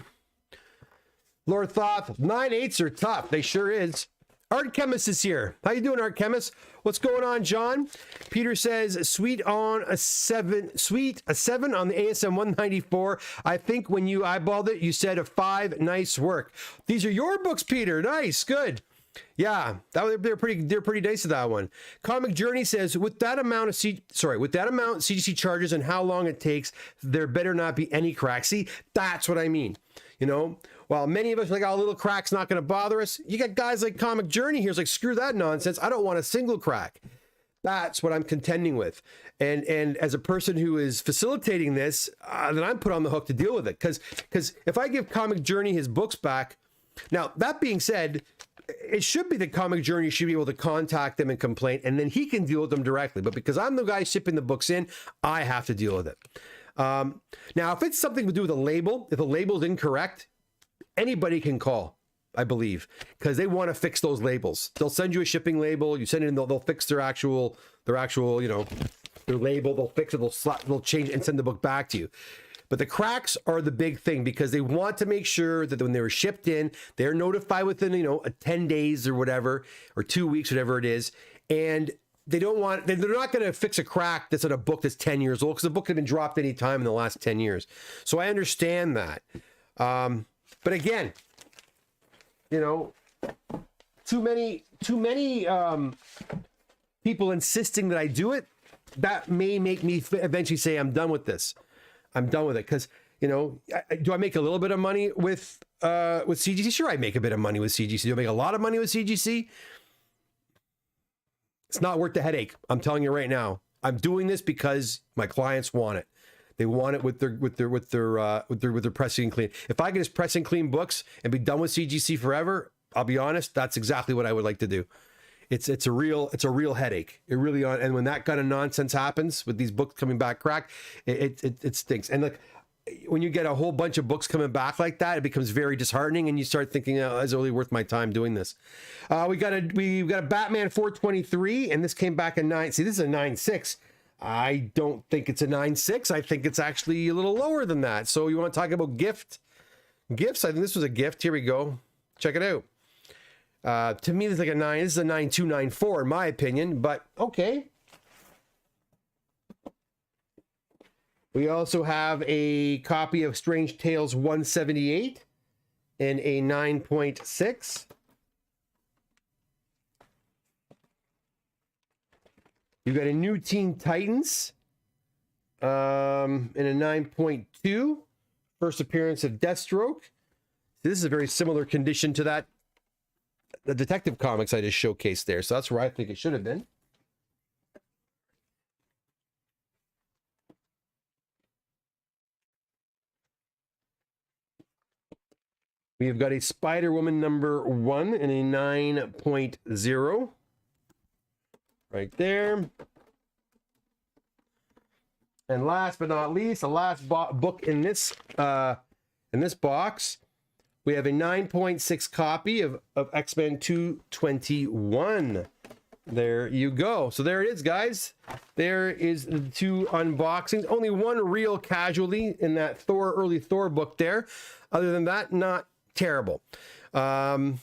Lord Thoth, 9.8s are tough. They sure is. Art Chemist is here. How you doing, Art Chemist? What's going on, John? Peter says, sweet on a 7 on the ASM 194. I think when you eyeballed it, you said a 5. Nice work. These are your books, Peter. Nice, good. Yeah, they're pretty nice to that one. Comic Journey says, with that amount CGC charges and how long it takes, there better not be any cracks. See, that's what I mean. You know, while many of us are like, oh, a little crack's not going to bother us, you got guys like Comic Journey here's like, screw that nonsense. I don't want a single crack. That's what I'm contending with. And as a person who is facilitating this, then I'm put on the hook to deal with it. Because if I give Comic Journey his books back, now that being said, it should be that Comic Journey should be able to contact them and complain, and then he can deal with them directly. But because I'm the guy shipping the books in, I have to deal with it. Now, if it's something to do with a label, if a label is incorrect, anybody can call, I believe, because they want to fix those labels. They'll send you a shipping label. You send it in, they'll fix their actual, their label. They'll fix it. They'll change it and send the book back to you. But the cracks are the big thing because they want to make sure that when they were shipped in, they're notified within, 10 days or whatever, or 2 weeks, whatever it is. And they're not going to fix a crack that's in a book that's 10 years old because the book could have been dropped any time in the last 10 years. So I understand that. But again, too many people insisting that I do it, that may make me eventually say, I'm done with this. I'm done with it. Because, do I make a little bit of money with CGC? Sure, I make a bit of money with CGC. Do I make a lot of money with CGC? It's not worth the headache. I'm telling you right now. I'm doing this because my clients want it. They want it with their pressing and clean. If I can just press and clean books and be done with CGC forever, I'll be honest, that's exactly what I would like to do. It's a real headache. It really, and when that kind of nonsense happens with these books coming back cracked, it stinks. And look, when you get a whole bunch of books coming back like that, it becomes very disheartening, and you start thinking, oh, is it really worth my time doing this? We got a Batman 423, and this came back in 9. See, this is a 9.6. I don't think it's a 9.6. I think it's actually a little lower than that. So you want to talk about gifts? I think this was a gift. Here we go. Check it out. To me, it's like a 9. This is a 9294 in my opinion, but okay. We also have a copy of Strange Tales 178 in a 9.6. You've got a New Teen Titans in a 9.2. First appearance of Deathstroke. This is a very similar condition to that, the Detective Comics I just showcased there. So that's where I think it should have been. We've got a Spider-Woman #1 in a 9.0. Right there. And last but not least, the last book in this box, we have a 9.6 copy of X-Men 221. There you go. So there it is, guys. There is the 2 unboxings. Only one real casualty in that early Thor book there. Other than that, not terrible. Cool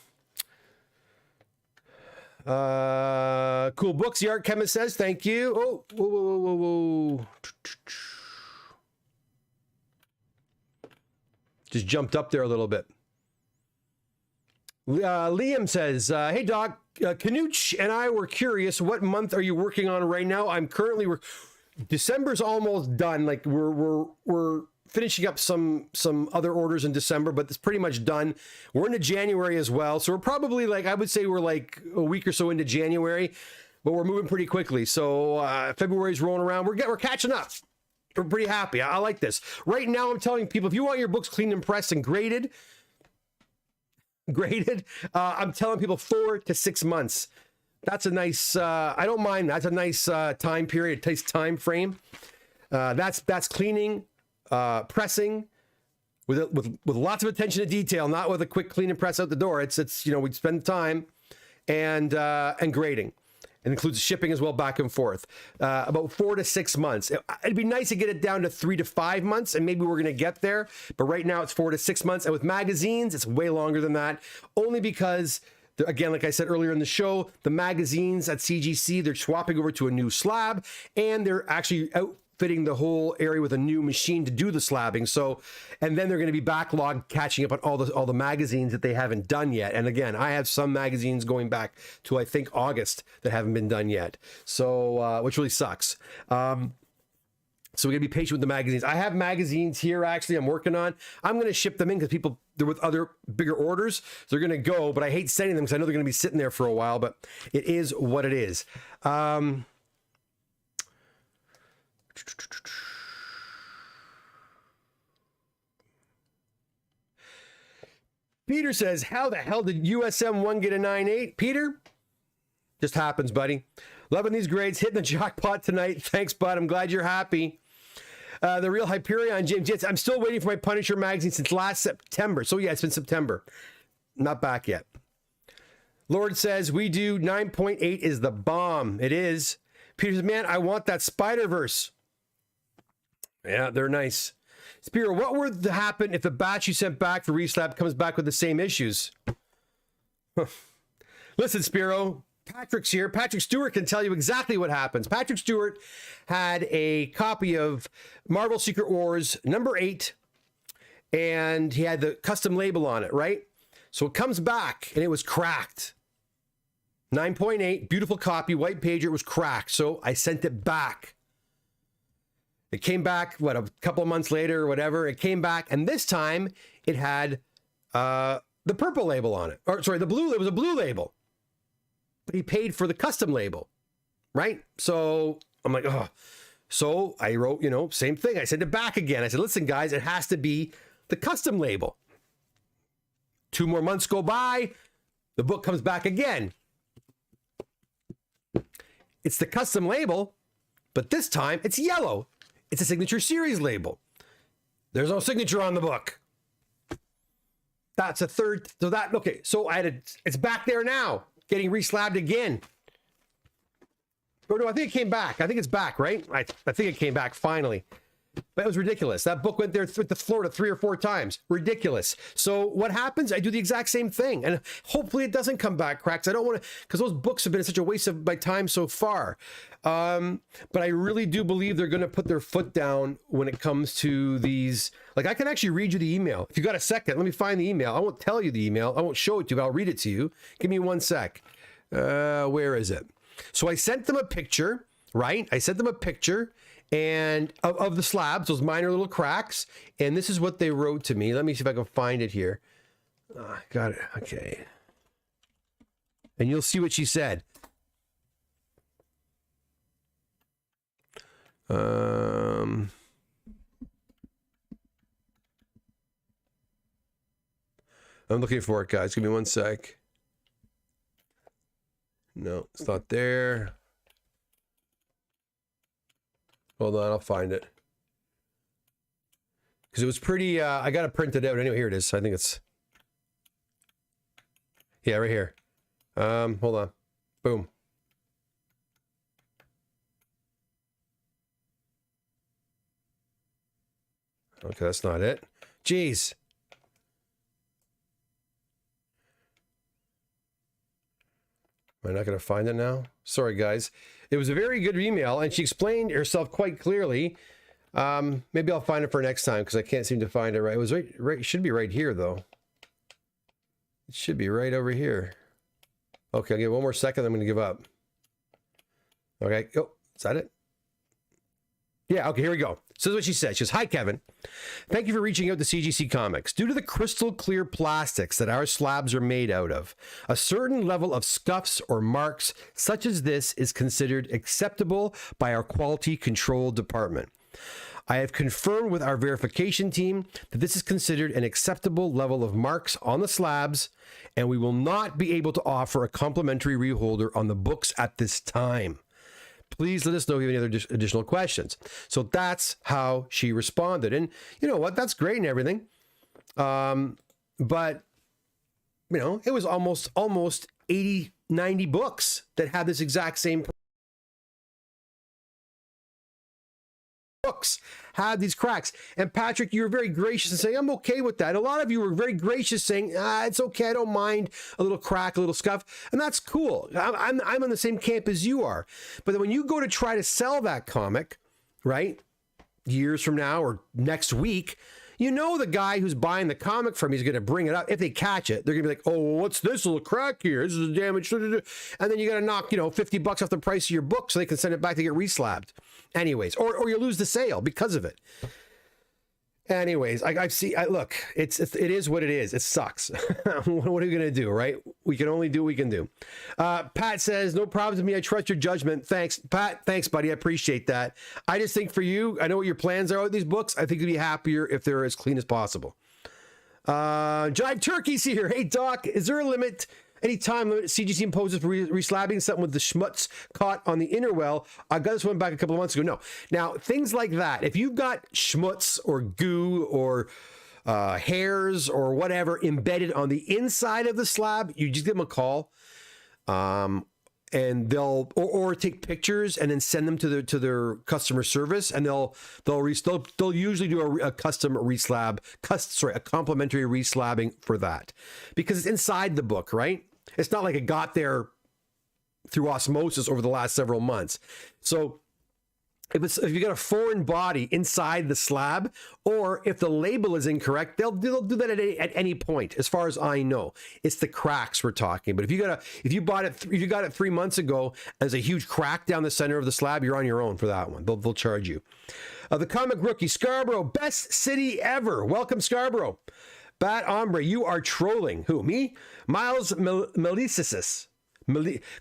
books, the Art Chemist says. Thank you. Oh, whoa. Just jumped up there a little bit. Liam says, hey, Doc, Canuch and I were curious, what month are you working on right now? I'm currently... December's almost done. Like, we're finishing up some other orders in December, but it's pretty much done. We're into January as well, so we're probably like, I would say we're like a week or so into January, but we're moving pretty quickly. So February's rolling around. We're catching up. We're pretty happy. I like this. Right now, I'm telling people, if you want your books cleaned and pressed and graded, I'm telling people 4 to 6 months. That's a nice, I don't mind. That's a nice time period, nice time frame. That's cleaning, pressing with lots of attention to detail, not with a quick clean and press out the door. It's you know, we spend time and grading. It includes shipping as well, back and forth. About 4 to 6 months. It'd be nice to get it down to 3 to 5 months, and maybe we're going to get there. But right now it's 4 to 6 months. And with magazines, it's way longer than that. Only because, again, like I said earlier in the show, the magazines at CGC, they're swapping over to a new slab, and they're actually outfitting the whole area with a new machine to do the slabbing. So, and then they're going to be backlogged, catching up on all the magazines that they haven't done yet. And again, I have some magazines going back to, I think, August that haven't been done yet. So, which really sucks. So we're gonna be patient with the magazines. I have magazines here, actually, I'm working on. I'm gonna ship them in because people, they're with other bigger orders. So they're gonna go, but I hate sending them because I know they're gonna be sitting there for a while, but it is what it is. Peter says, how the hell did USM 1 get a 9.8? Peter, just happens, buddy. Loving these grades, hitting the jackpot tonight. Thanks, bud. I'm glad you're happy. The Real Hyperion, James. Yes, I'm still waiting for my Punisher magazine since last September. So yeah, it's been September. Not back yet. Lord says, we do 9.8 is the bomb. It is. Peter says, man, I want that Spider-Verse. Yeah, they're nice. Spiro, what would happen if the batch you sent back for Reslab comes back with the same issues? Listen, Spiro, Patrick's here. Patrick Stewart can tell you exactly what happens. Patrick Stewart had a copy of Marvel Secret Wars #8, and he had the custom label on it, right? So it comes back, and it was cracked. 9.8, beautiful copy, white pager, it was cracked. So I sent it back. It came back, what, a couple of months later or whatever. It came back, and this time it had the purple label on it. Or sorry, the blue, it was a blue label. But he paid for the custom label, right? So I'm like, oh. So I wrote, you know, same thing. I sent it back again. I said, listen, guys, it has to be the custom label. 2 more months go by. The book comes back again. It's the custom label, but this time it's yellow. It's a signature series label. There's no signature on the book. That's a third. So that, okay. So it's back there now, getting reslabbed again. Or no, I think it came back. I think it's back, right? I think it came back finally. But it was ridiculous. That book went there through the Florida 3 or 4 times. Ridiculous. So what happens? I do the exact same thing. And hopefully it doesn't come back cracks. I don't want to, because those books have been such a waste of my time so far. But I really do believe they're going to put their foot down when it comes to these. Like, I can actually read you the email. If you got a second, let me find the email. I won't tell you the email. I won't show it to you, but I'll read it to you. Give me 1 sec. Where is it? So I sent them a picture, right? I sent them a picture and of the slabs, those minor little cracks. And this is what they wrote to me. Let me see if I can find it here. Got it. Okay. And you'll see what she said. I'm looking for it, guys. Give me 1 sec. No, it's not there. Hold on, I'll find it. Because it was pretty, I got it printed out. Anyway, here it is. I think it's, yeah, right here. Hold on. Boom. Okay, that's not it. Jeez. Am I not going to find it now? Sorry, guys. It was a very good email, and she explained herself quite clearly. Maybe I'll find it for next time, because I can't seem to find it right. It was right. It should be right here, though. It should be right over here. Okay, I'll give it 1 more second. I'm going to give up. Okay. Oh, is that it? Yeah, okay, here we go. So this is what she said. She goes, "Hi, Kevin. Thank you for reaching out to CGC Comics. Due to the crystal clear plastics that our slabs are made out of, a certain level of scuffs or marks such as this is considered acceptable by our quality control department. I have confirmed with our verification team that this is considered an acceptable level of marks on the slabs, and we will not be able to offer a complimentary reholder on the books at this time. Please let us know if you have any other additional questions." So that's how she responded. And you know what? That's great and everything. But, you know, it was almost 80, 90 books that had this exact same books had these cracks. And Patrick, you were very gracious in saying, "I'm okay with that." A lot of you were very gracious saying, "It's okay. I don't mind a little crack, a little scuff." And that's cool. I'm on the same camp as you are. But then when you go to try to sell that comic, right, years from now or next week, you know the guy who's buying the comic from you is going to bring it up. If they catch it, they're going to be like, "Oh, what's this little crack here? This is a damage." And then you got to knock, $50 off the price of your book so they can send it back to get reslabbed. Anyways, or you lose the sale because of it. Anyways, look, it is what it is. It sucks. What are you going to do, right? We can only do what we can do. Pat says, "No problem to me. I trust your judgment." Thanks, Pat. Thanks, buddy. I appreciate that. I just think for you, I know what your plans are with these books. I think you'd be happier if they're as clean as possible. Jive Turkey's here. "Hey, Doc, is there a limit? Any time limit CGC imposes for reslabbing something with the schmutz caught on the inner well?" I got this one back a couple of months ago. No. Now, things like that, if you've got schmutz or goo or hairs or whatever embedded on the inside of the slab, you just give them a call. And they'll or take pictures and then send them to their customer service, and they'll usually do a custom reslab, a complimentary reslabbing for that, because it's inside the book, right? It's not like it got there through osmosis over the last several months. So if you got a foreign body inside the slab, or if the label is incorrect, they'll do that at any point. As far as I know, it's the cracks we're talking. But if you got it 3 months ago, and there's a huge crack down the center of the slab, you're on your own for that one. They'll charge you. The Comic Rookie, "Scarborough, best city ever. Welcome, Scarborough. Bat Ombre, you are trolling." Who, me? Miles Melisis.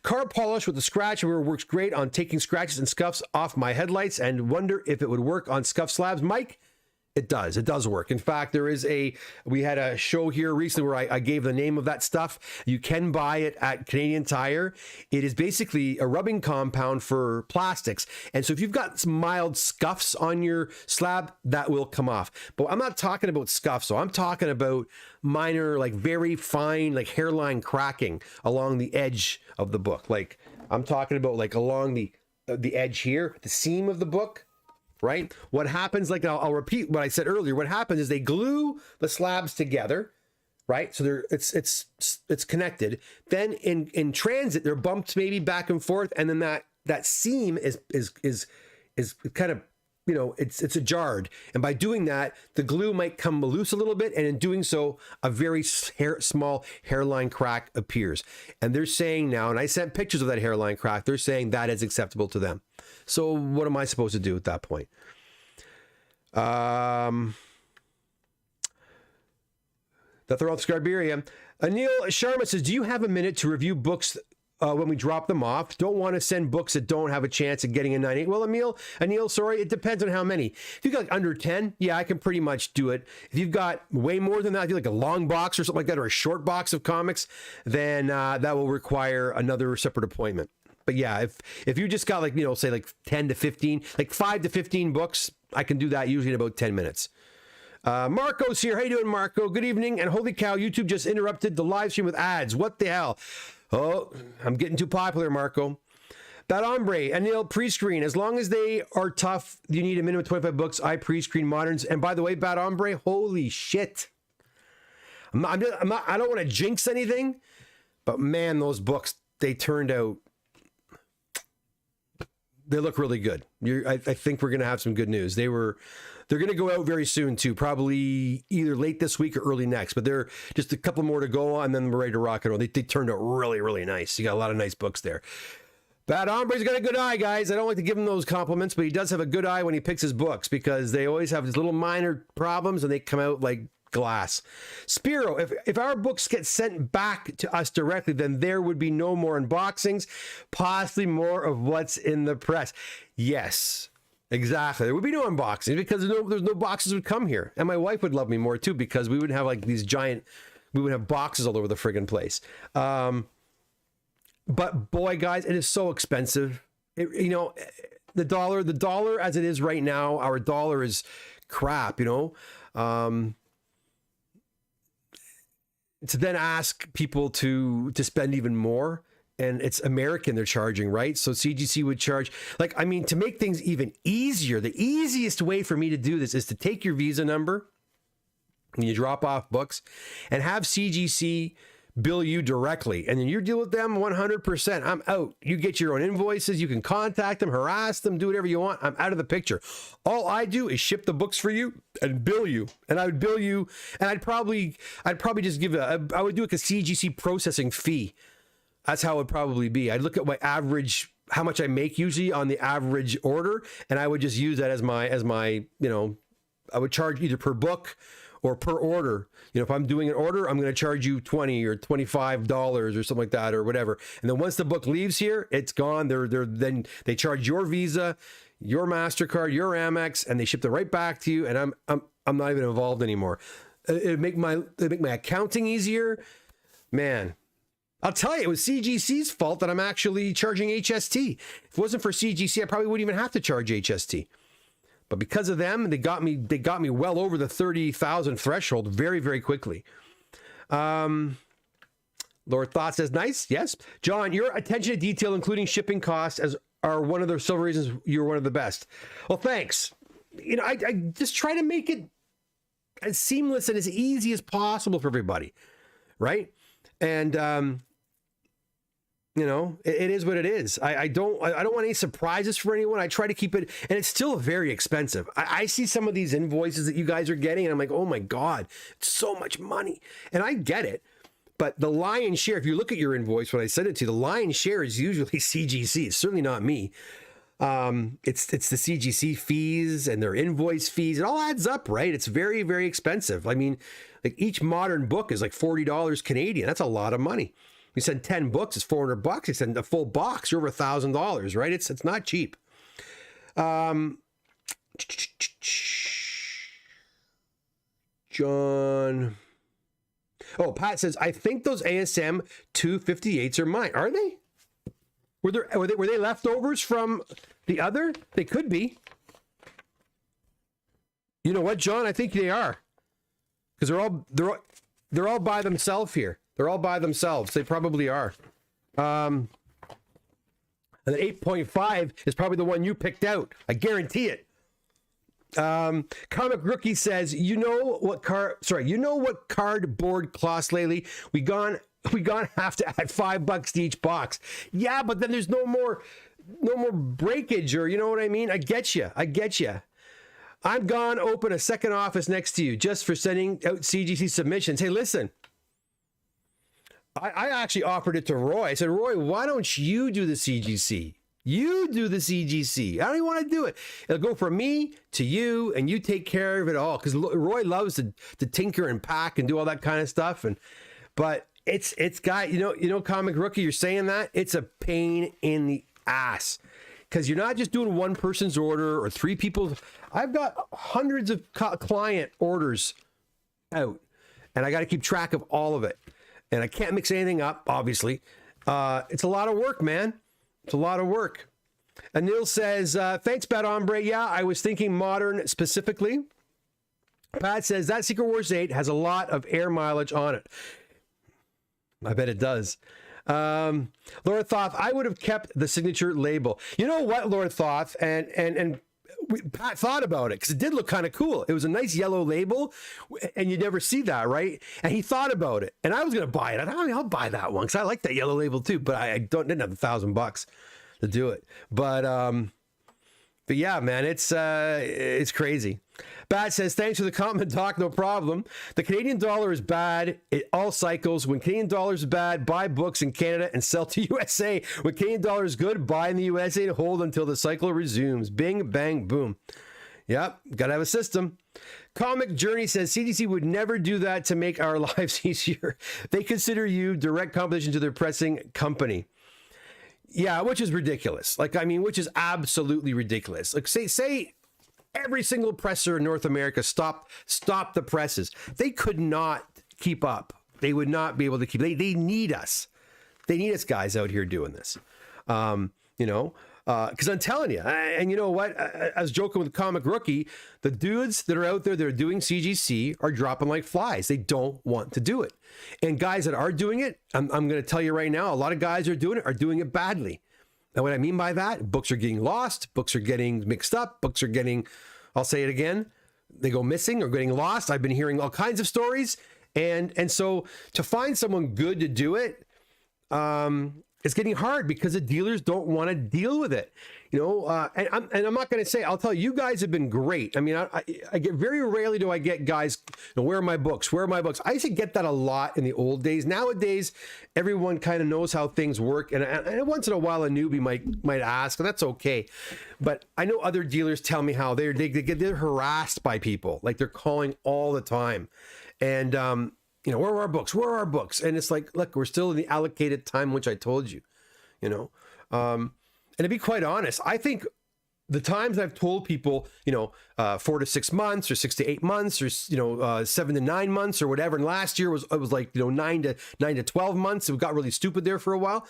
"Car polish with the scratch remover works great on taking scratches and scuffs off my headlights, and wonder if it would work on scuff slabs." Mike, it does. It does work. In fact, we had a show here recently where I gave the name of that stuff. You can buy it at Canadian Tire. It is basically a rubbing compound for plastics. And so if you've got some mild scuffs on your slab, that will come off. But I'm not talking about scuffs. So I'm talking about minor, like very fine, like hairline cracking along the edge of the book. Like I'm talking about like along the edge here, the seam of the book. right? What happens, like I'll repeat what I said earlier, what happens is they glue the slabs together, right? So it's connected. Then in transit, they're bumped maybe back and forth, and then that seam is kind of, you know, it's jarred, and by doing that, the glue might come loose a little bit, and in doing so, a very small hairline crack appears. And they're saying now, and I sent pictures of that hairline crack, they're saying that is acceptable to them. So what am I supposed to do at that point? That they're all Scarberia. Anil Sharma says, do you have a minute to review books when we drop them off? Don't want to send books that don't have a chance of getting a 9.8. Well, Anil, sorry, it depends on how many. If you've got like under 10, yeah, I can pretty much do it. If you've got way more than that, if you like a long box or something like that, or a short box of comics, then that will require another separate appointment. But yeah, if you just got like, you know, say like 10 to 15, like 5 to 15 books, I can do that usually in about 10 minutes. Marco's here. How you doing, Marco? Good evening. And holy cow, YouTube just interrupted the live stream with ads. What the hell? Oh, I'm getting too popular, Marco. Bad Hombre, Anil, pre-screen. As long as they are tough, you need a minimum of 25 books. I pre-screen moderns. And by the way, Bad Hombre, holy shit. I don't want to jinx anything, but man, those books, they turned out, they look really good. I think we're going to have some good news. They're going to go out very soon too, probably either late this week or early next, but they're just a couple more to go on, and then we're ready to rock and roll. They turned out really, really nice. You got a lot of nice books there. Bad Hombre's got a good eye, guys. I don't like to give him those compliments, but he does have a good eye when he picks his books, because they always have these little minor problems and they come out like glass. Spiro, if our books get sent back to us directly, then there would be no more unboxings, possibly more of what's in the press. Yes, exactly. There would be no unboxing because there's no boxes would come here. And my wife would love me more too, because we would have like these giant, we would have boxes all over the friggin' place. But boy, guys, it is so expensive. You know, the dollar as it is right now, our dollar is crap, you know. To then ask people to spend even more, and it's American they're charging, right? So CGC would charge, like, I mean, to make things even easier, the easiest way for me to do this is to take your Visa number when you drop off books and have CGC bill you directly, and then you deal with them 100%. I'm out. You get your own invoices. You can contact them, harass them, do whatever you want. I'm out of the picture. All I do is ship the books for you and bill you. And I would bill you, and I'd probably just give I would do like a CGC processing fee. That's how it would probably be. I'd look at my average, how much I make usually on the average order, and I would just use that as my, you know, I would charge either per book or per order. You know, if I'm doing an order, I'm going to charge you $20 or $25 or something like that, or whatever. And then once the book leaves here, it's gone. Then they charge your Visa, your MasterCard, your Amex, and they ship it right back to you. And I'm not even involved anymore. It'd make my accounting easier. Man, I'll tell you, it was CGC's fault that I'm actually charging HST. If it wasn't for CGC, I probably wouldn't even have to charge HST. But because of them, they got me well over the 30,000 threshold very, very quickly. Lord Thought says, nice. Yes. John, your attention to detail, including shipping costs, are one of the several reasons you're one of the best. Well, thanks. You know, I just try to make it as seamless and as easy as possible for everybody. Right. And, you know, it is what it is. I don't want any surprises for anyone. I try to keep it, and it's still very expensive. I see some of these invoices that you guys are getting, and I'm like, oh my God, it's so much money. And I get it, but the lion's share, if you look at your invoice, when I send it to you, the lion's share is usually CGC. It's certainly not me. It's the CGC fees and their invoice fees. It all adds up, right? It's very, very expensive. I mean, like each modern book is like $40 Canadian. That's a lot of money. You send 10 books, it's $400. You send a full box, you're over $1,000, right? It's not cheap. John. Oh, Pat says, I think those ASM 258s are mine. Are they? Were they leftovers from the other? They could be. You know what, John? I think they are. Because they're all by themselves here. They're all by themselves. They probably are. And the 8.5 is probably the one you picked out. I guarantee it. Comic Rookie says, you know what cardboard costs lately? We gone have to add $5 to each box. Yeah, but then there's no more breakage, or you know what I mean? I get you. I'm gone open a second office next to you just for sending out CGC submissions. Hey, listen, I actually offered it to Roy. I said, Roy, why don't you do the CGC? You do the CGC. I don't even want to do it. It'll go from me to you, and you take care of it all. Because Roy loves to tinker and pack and do all that kind of stuff. But it's guy, you know, Comic Rookie, you're saying that it's a pain in the ass, because you're not just doing one person's order or three people's. I've got hundreds of client orders out, and I got to keep track of all of it, and I can't mix anything up, obviously. It's a lot of work, man. It's a lot of work. Anil says, thanks, Bad Hombre. Yeah, I was thinking modern specifically. Pat says, that Secret Wars 8 has a lot of air mileage on it. I bet it does. Laura Thoth, I would have kept the signature label. You know what, Laura Thoth, and Pat thought about it, because it did look kind of cool. It was a nice yellow label, and you never see that, right? And he thought about it, and I was going to buy it. I thought, I'll buy that one, because I like that yellow label too, but I didn't have $1,000 to do it. But yeah, man, it's crazy. Bat says, thanks for the comment, Doc. No problem. The Canadian dollar is bad. It all cycles. When Canadian dollar is bad, buy books in Canada and sell to USA. When Canadian dollar is good, buy in the USA and hold until the cycle resumes. Bing, bang, boom. Yep, gotta have a system. Comic Journey says, CDC would never do that to make our lives easier. They consider you direct competition to their pressing company. Yeah, which is ridiculous. Which is absolutely ridiculous. Like, say every single presser in North America stop the presses. They could not keep up. They would not be able to keep. They need us. They need us guys out here doing this. Because I'm telling you, and you know what? I was joking with Comic Rookie. The dudes that are out there that are doing CGC are dropping like flies. They don't want to do it. And guys that are doing it, I'm going to tell you right now, a lot of guys are doing it badly. And what I mean by that, books are getting lost, books are getting mixed up, books are getting, I'll say it again, they go missing or getting lost. I've been hearing all kinds of stories. And so to find someone good to do it, it's getting hard because the dealers don't want to deal with it, and I'm not going to say, I'll tell you, you guys have been great. I mean, I get very rarely do I get guys, where are my books? Where are my books? I used to get that a lot in the old days. Nowadays, everyone kind of knows how things work. And once in a while, a newbie might ask, and that's okay. But I know other dealers tell me how they're harassed by people. Like, they're calling all the time. And, where are our books? Where are our books? And it's like, look, we're still in the allocated time, which I told you, and to be quite honest, I think the times I've told people, 4 to 6 months or 6 to 8 months or, 7 to 9 months or whatever. And last year it was like, 9 to 12 months. It got really stupid there for a while.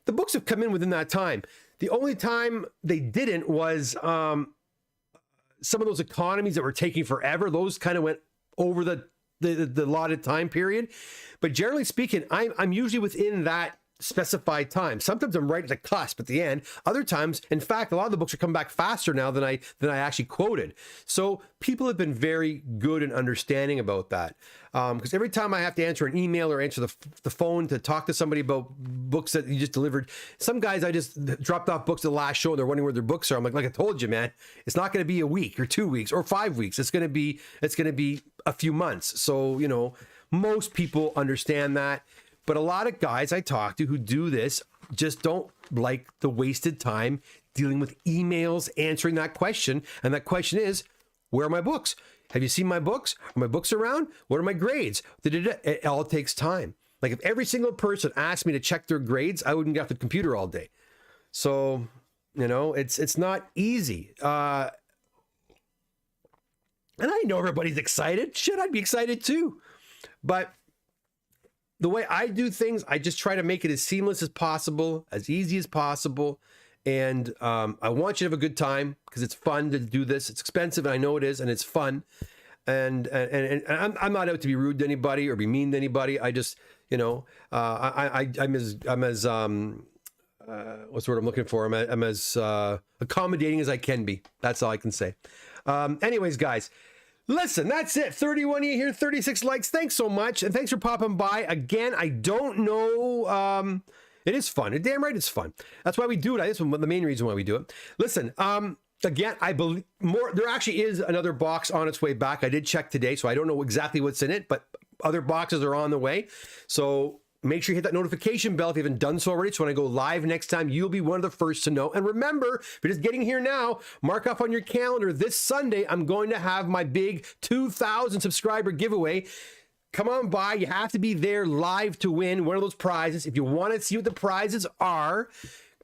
The books have come in within that time. The only time they didn't was some of those economies that were taking forever. Those kind of went over the allotted time period. But generally speaking, I'm usually within that specified time. Sometimes I'm right at the cusp at the end. Other times, in fact, a lot of the books are coming back faster now than I actually quoted. So people have been very good and understanding about that. Because every time I have to answer an email or answer the phone to talk to somebody about books that you just delivered, some guys I just dropped off books at the last show and they're wondering where their books are. I'm like I told you, man, it's not going to be a week or 2 weeks or 5 weeks. It's going to be a few months. So, most people understand that. But a lot of guys I talk to who do this just don't like the wasted time dealing with emails, answering that question. And that question is, where are my books? Have you seen my books? Are my books around? What are my grades? It all takes time. Like, if every single person asked me to check their grades, I wouldn't get off the computer all day. So, it's not easy. And I know everybody's excited. Shit, I'd be excited too. But the way I do things, I just try to make it as seamless as possible, as easy as possible. And I want you to have a good time because it's fun to do this. It's expensive, and I know it is, and it's fun. And I'm not out to be rude to anybody or be mean to anybody. I just, I'm as what's the word I'm looking for? I'm as accommodating as I can be. That's all I can say. Anyways, guys, listen, that's it. 31 of you here, 36 likes. Thanks so much. And thanks for popping by. Again, I don't know. It is fun. Damn right it's fun. That's why we do it. That's the main reason why we do it. Listen, again, I believe there actually is another box on its way back. I did check today, so I don't know exactly what's in it, but other boxes are on the way. So make sure you hit that notification bell if you haven't done so already. So when I go live next time, you'll be one of the first to know. And remember, if you're just getting here now, mark off on your calendar. This Sunday, I'm going to have my big 2,000 subscriber giveaway. Come on by. You have to be there live to win one of those prizes. If you want to see what the prizes are,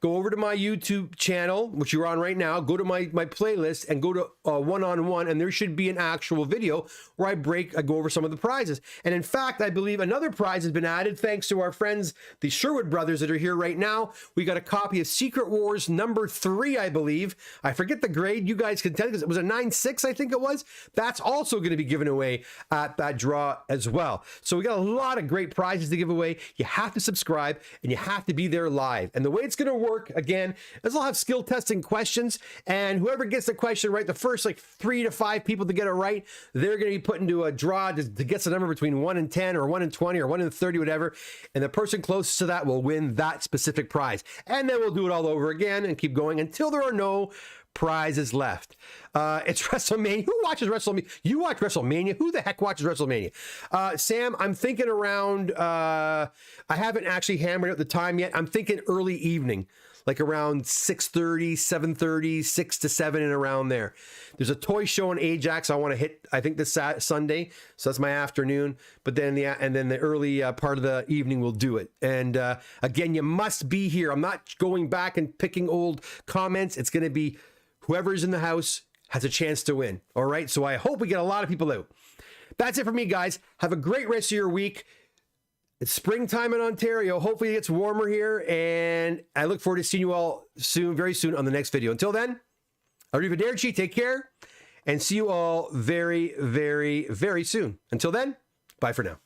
go over to my YouTube channel, which you're on right now. Go to my playlist and go to one-on-one, and there should be an actual video where I go over some of the prizes. And in fact, I believe another prize has been added thanks to our friends, the Sherwood brothers that are here right now. We got a copy of Secret Wars #3, I believe. I forget the grade. You guys can tell me, because it was a 9.6, I think it was. That's also going to be given away at that draw as well. So we got a lot of great prizes to give away. You have to subscribe, and you have to be there live. And the way it's going to work, again, is I'll have skill testing questions, and whoever gets the question right, the first like 3 to 5 people to get it right, they're going to be put into a draw to get the number between 1 and 10 or 1 and 20 or 1 and 30, whatever, and the person closest to that will win that specific prize. And then we'll do it all over again and keep going until there are no prizes left. It's WrestleMania. Who watches WrestleMania? You watch WrestleMania. Who the heck watches WrestleMania? Sam, I'm thinking around, I haven't actually hammered out the time yet. I'm thinking early evening, like around 6:30, 7:30, 6 to 7 and around there. There's a toy show in Ajax I want to hit, I think this Sunday. So that's my afternoon. But then the early part of the evening we'll do it. And again, you must be here. I'm not going back and picking old comments. It's going to be whoever's in the house has a chance to win. All right. So I hope we get a lot of people out. That's it for me, guys. Have a great rest of your week. It's springtime in Ontario. Hopefully it gets warmer here. And I look forward to seeing you all soon, very soon on the next video. Until then, arrivederci, take care, and see you all very, very, very soon. Until then, bye for now.